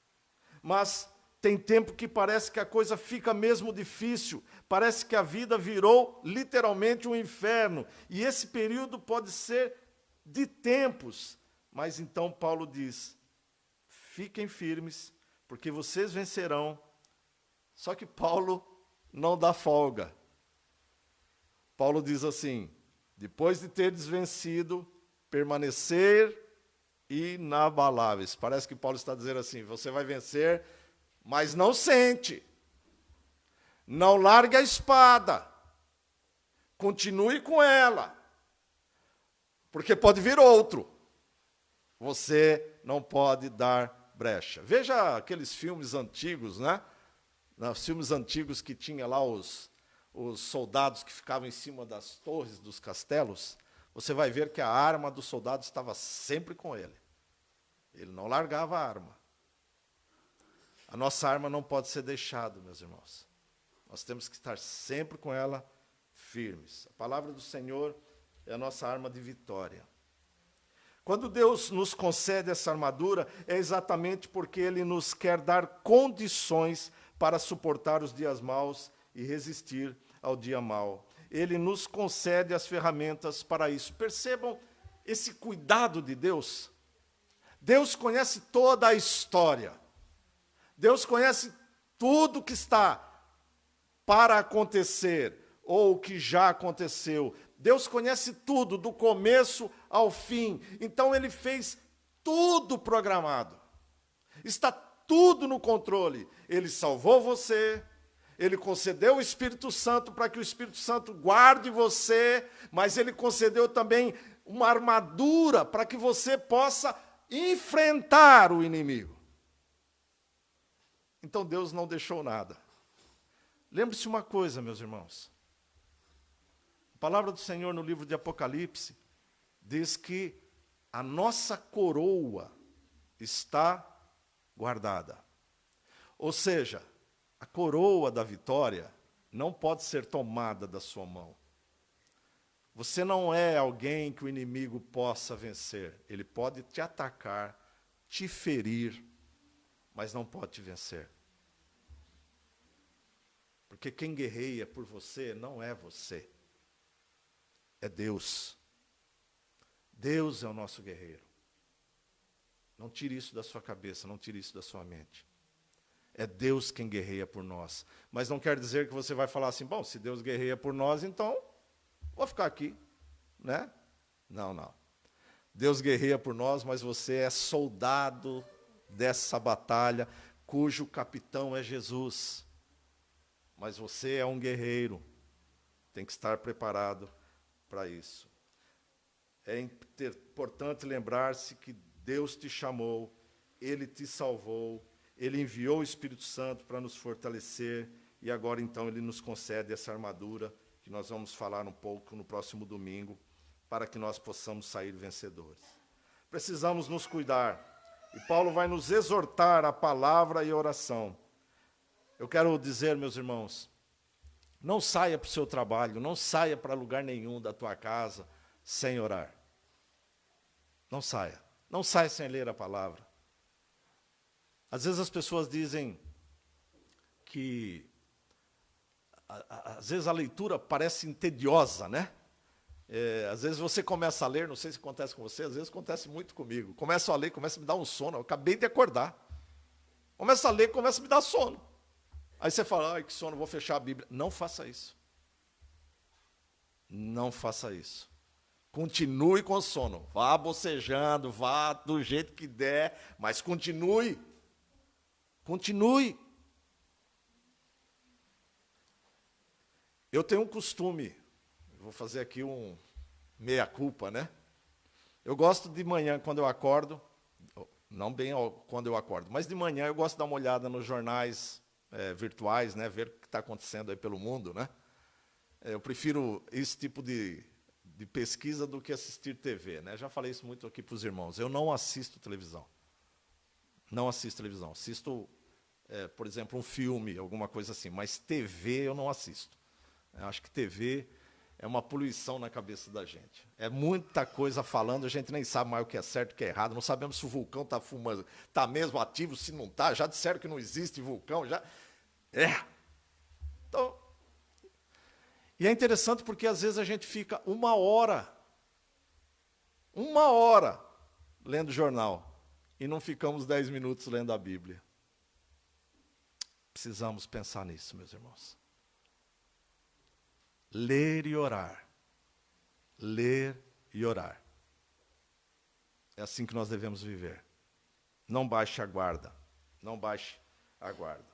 Mas tem tempo que parece que a coisa fica mesmo difícil, parece que a vida virou literalmente um inferno. E esse período pode ser de tempos. Mas então Paulo diz, fiquem firmes, porque vocês vencerão. Só que Paulo não dá folga. Paulo diz assim, depois de teres vencido, permanecer inabaláveis. Parece que Paulo está dizendo assim, você vai vencer, mas não sente. Não largue a espada. Continue com ela. Porque pode vir outro. Você não pode dar brecha. Veja aqueles filmes antigos, né? Nos filmes antigos que tinha lá os soldados que ficavam em cima das torres dos castelos, você vai ver que a arma do soldado estava sempre com ele. Ele não largava a arma. A nossa arma não pode ser deixada, meus irmãos. Nós temos que estar sempre com ela firmes. A palavra do Senhor é a nossa arma de vitória. Quando Deus nos concede essa armadura, é exatamente porque Ele nos quer dar condições para suportar os dias maus e resistir ao dia mau. Ele nos concede as ferramentas para isso. Percebam esse cuidado de Deus. Deus conhece toda a história. Deus conhece tudo que está para acontecer ou que já aconteceu. Deus conhece tudo, do começo ao fim. Então Ele fez tudo programado. Está tudo no controle. Ele salvou você. Ele concedeu o Espírito Santo para que o Espírito Santo guarde você, mas Ele concedeu também uma armadura para que você possa enfrentar o inimigo. Então Deus não deixou nada. Lembre-se uma coisa, meus irmãos. A palavra do Senhor no livro de Apocalipse diz que a nossa coroa está guardada. Ou seja, a coroa da vitória não pode ser tomada da sua mão. Você não é alguém que o inimigo possa vencer. Ele pode te atacar, te ferir, mas não pode te vencer. Porque quem guerreia por você não é você. É Deus. Deus é o nosso guerreiro. Não tire isso da sua cabeça, não tire isso da sua mente. É Deus quem guerreia por nós. Mas não quer dizer que você vai falar assim, bom, se Deus guerreia por nós, então vou ficar aqui, né? Não, não. Deus guerreia por nós, mas você é soldado dessa batalha, cujo capitão é Jesus. Mas você é um guerreiro, tem que estar preparado para isso. É importante lembrar-se que Deus te chamou, Ele te salvou, Ele enviou o Espírito Santo para nos fortalecer, e agora então Ele nos concede essa armadura, que nós vamos falar um pouco no próximo domingo, para que nós possamos sair vencedores. Precisamos nos cuidar, e Paulo vai nos exortar a palavra e a oração. Eu quero dizer, meus irmãos, não saia para o seu trabalho, não saia para lugar nenhum da tua casa sem orar. Não saia. Não saia sem ler a palavra. Às vezes as pessoas dizem que às vezes a leitura parece tediosa, né? Às vezes você começa a ler, não sei se acontece com você, às vezes acontece muito comigo. Começo a ler, começa a me dar um sono, eu acabei de acordar. Começa a ler, começa a me dar sono. Aí você fala, ai que sono, vou fechar a Bíblia. Não faça isso. Não faça isso. Continue com o sono. Vá bocejando, vá do jeito que der, mas continue. Continue. Eu tenho um costume, vou fazer aqui meia culpa, né? Eu gosto de manhã, quando eu acordo, não bem quando eu acordo, mas de manhã eu gosto de dar uma olhada nos jornais virtuais, né? Ver o que está acontecendo aí pelo mundo, né? Eu prefiro esse tipo de pesquisa do que assistir TV, né? Já falei isso muito aqui para os irmãos. Eu não assisto televisão. Não assisto televisão. Assisto, por exemplo, um filme, alguma coisa assim. Mas TV eu não assisto. Eu acho que TV é uma poluição na cabeça da gente. É muita coisa falando, a gente nem sabe mais o que é certo e o que é errado. Não sabemos se o vulcão está fumando, está mesmo ativo, se não está. Já disseram que não existe vulcão, já. Então, e é interessante porque às vezes a gente fica uma hora lendo jornal e não ficamos 10 minutos lendo a Bíblia. Precisamos pensar nisso, meus irmãos. Ler e orar. Ler e orar. É assim que nós devemos viver. Não baixe a guarda. Não baixe a guarda.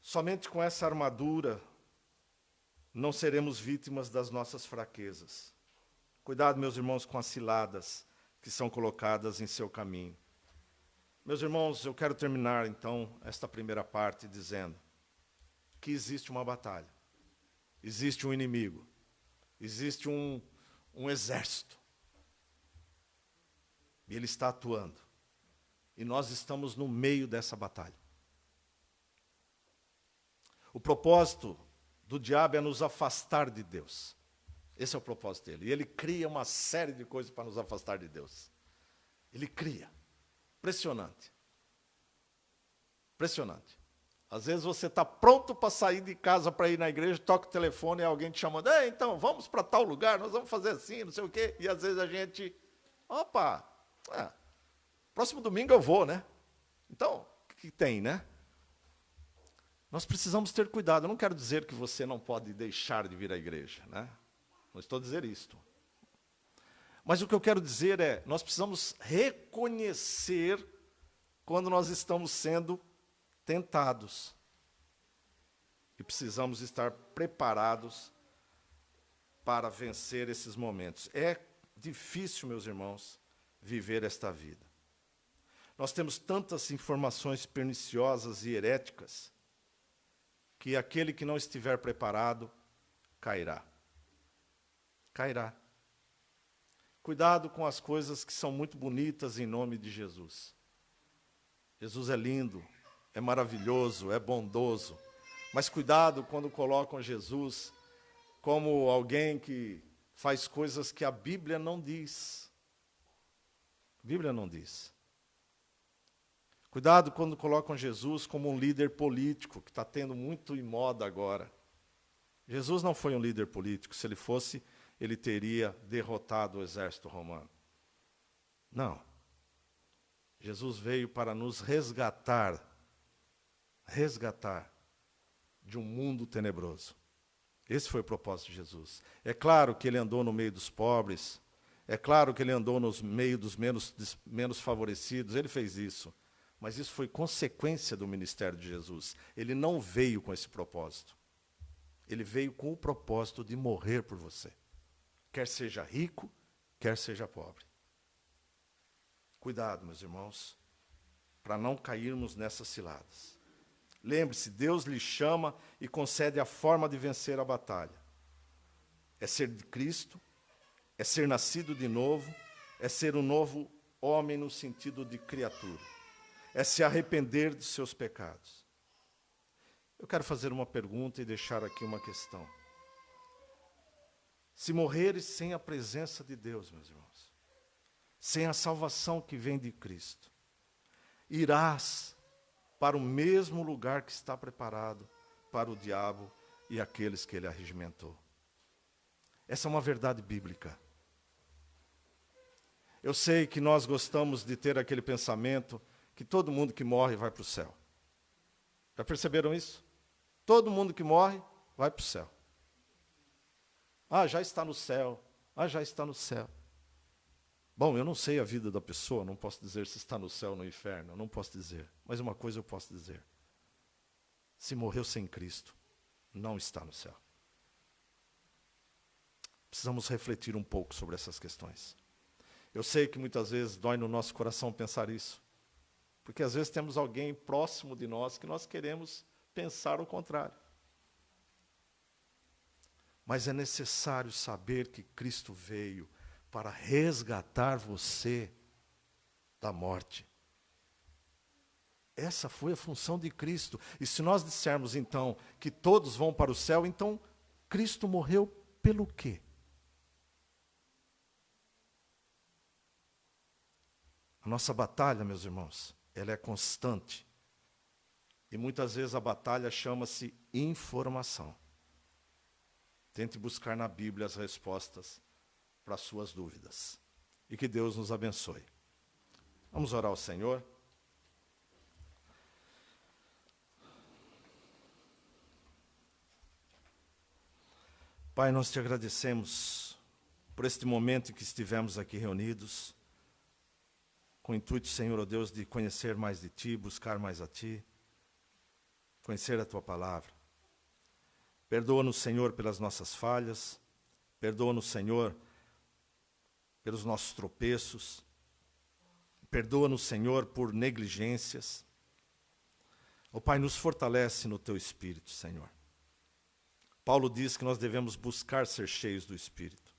Somente com essa armadura não seremos vítimas das nossas fraquezas. Cuidado, meus irmãos, com as ciladas que são colocadas em seu caminho. Meus irmãos, eu quero terminar, então, esta primeira parte dizendo que existe uma batalha, existe um inimigo, existe um exército. E ele está atuando. E nós estamos no meio dessa batalha. O propósito do diabo é nos afastar de Deus. Esse é o propósito dele. E ele cria uma série de coisas para nos afastar de Deus. Ele cria. Impressionante. Impressionante. Às vezes você está pronto para sair de casa para ir na igreja, toca o telefone e alguém te chamando, então, vamos para tal lugar, nós vamos fazer assim, não sei o quê. E às vezes a gente, próximo domingo eu vou, né? Então, o que tem, né? Nós precisamos ter cuidado. Eu não quero dizer que você não pode deixar de vir à igreja, né? Não estou a dizer isto. Mas o que eu quero dizer é, nós precisamos reconhecer quando nós estamos sendo tentados. E precisamos estar preparados para vencer esses momentos. É difícil, meus irmãos, viver esta vida. Nós temos tantas informações perniciosas e heréticas que aquele que não estiver preparado cairá. Cairá. Cuidado com as coisas que são muito bonitas em nome de Jesus. Jesus é lindo, é maravilhoso, é bondoso. Mas cuidado quando colocam Jesus como alguém que faz coisas que a Bíblia não diz. A Bíblia não diz. Cuidado quando colocam Jesus como um líder político, que está tendo muito em moda agora. Jesus não foi um líder político. Se ele fosse, ele teria derrotado o exército romano. Não. Jesus veio para nos resgatar de um mundo tenebroso. Esse foi o propósito de Jesus. É claro que ele andou no meio dos pobres, é claro que ele andou no meio dos menos favorecidos, ele fez isso. Mas isso foi consequência do ministério de Jesus. Ele não veio com esse propósito. Ele veio com o propósito de morrer por você. Quer seja rico, quer seja pobre. Cuidado, meus irmãos, para não cairmos nessas ciladas. Lembre-se, Deus lhe chama e concede a forma de vencer a batalha. É ser de Cristo, é ser nascido de novo, é ser um novo homem no sentido de criatura. É se arrepender de seus pecados. Eu quero fazer uma pergunta e deixar aqui uma questão. Se morreres sem a presença de Deus, meus irmãos, sem a salvação que vem de Cristo, irás para o mesmo lugar que está preparado para o diabo e aqueles que ele arregimentou. Essa é uma verdade bíblica. Eu sei que nós gostamos de ter aquele pensamento que todo mundo que morre vai para o céu. Já perceberam isso? Todo mundo que morre vai para o céu. Já está no céu. Já está no céu. Bom, eu não sei a vida da pessoa, não posso dizer se está no céu ou no inferno, não posso dizer. Mas uma coisa eu posso dizer. Se morreu sem Cristo, não está no céu. Precisamos refletir um pouco sobre essas questões. Eu sei que muitas vezes dói no nosso coração pensar isso, porque às vezes temos alguém próximo de nós que nós queremos pensar o contrário. Mas é necessário saber que Cristo veio para resgatar você da morte. Essa foi a função de Cristo. E se nós dissermos então que todos vão para o céu, então Cristo morreu pelo quê? A nossa batalha, meus irmãos, ela é constante. E muitas vezes a batalha chama-se informação. Tente buscar na Bíblia as respostas para as suas dúvidas. E que Deus nos abençoe. Vamos orar ao Senhor. Pai, nós te agradecemos por este momento em que estivemos aqui reunidos, com o intuito, Senhor, ó Deus, de conhecer mais de Ti, buscar mais a Ti, conhecer a Tua palavra. Perdoa-nos, Senhor, pelas nossas falhas, perdoa-nos, Senhor, pelos nossos tropeços, perdoa-nos, Senhor, por negligências. Ó Pai, nos fortalece no Teu Espírito, Senhor. Paulo diz que nós devemos buscar ser cheios do Espírito.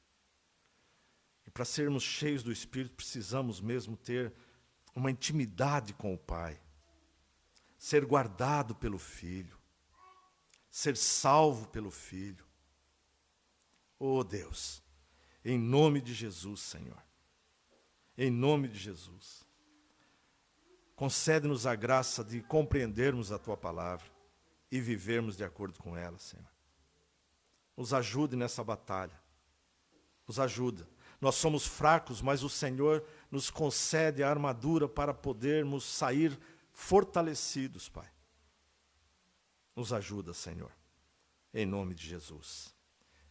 E para sermos cheios do Espírito, precisamos mesmo ter uma intimidade com o Pai, ser guardado pelo Filho, ser salvo pelo Filho. Oh Deus, em nome de Jesus, Senhor, em nome de Jesus, concede-nos a graça de compreendermos a Tua palavra e vivermos de acordo com ela, Senhor. Nos ajude nessa batalha, nos ajuda. Nós somos fracos, mas o Senhor nos concede a armadura para podermos sair fortalecidos, Pai. Nos ajuda, Senhor, em nome de Jesus.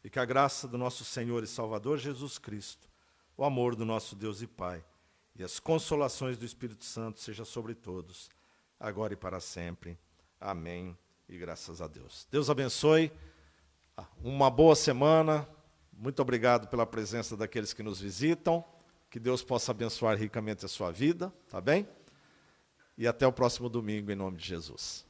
E que a graça do nosso Senhor e Salvador Jesus Cristo, o amor do nosso Deus e Pai, e as consolações do Espírito Santo seja sobre todos, agora e para sempre. Amém. E graças a Deus. Deus abençoe. Uma boa semana. Muito obrigado pela presença daqueles que nos visitam. Que Deus possa abençoar ricamente a sua vida, tá bem? E até o próximo domingo, em nome de Jesus.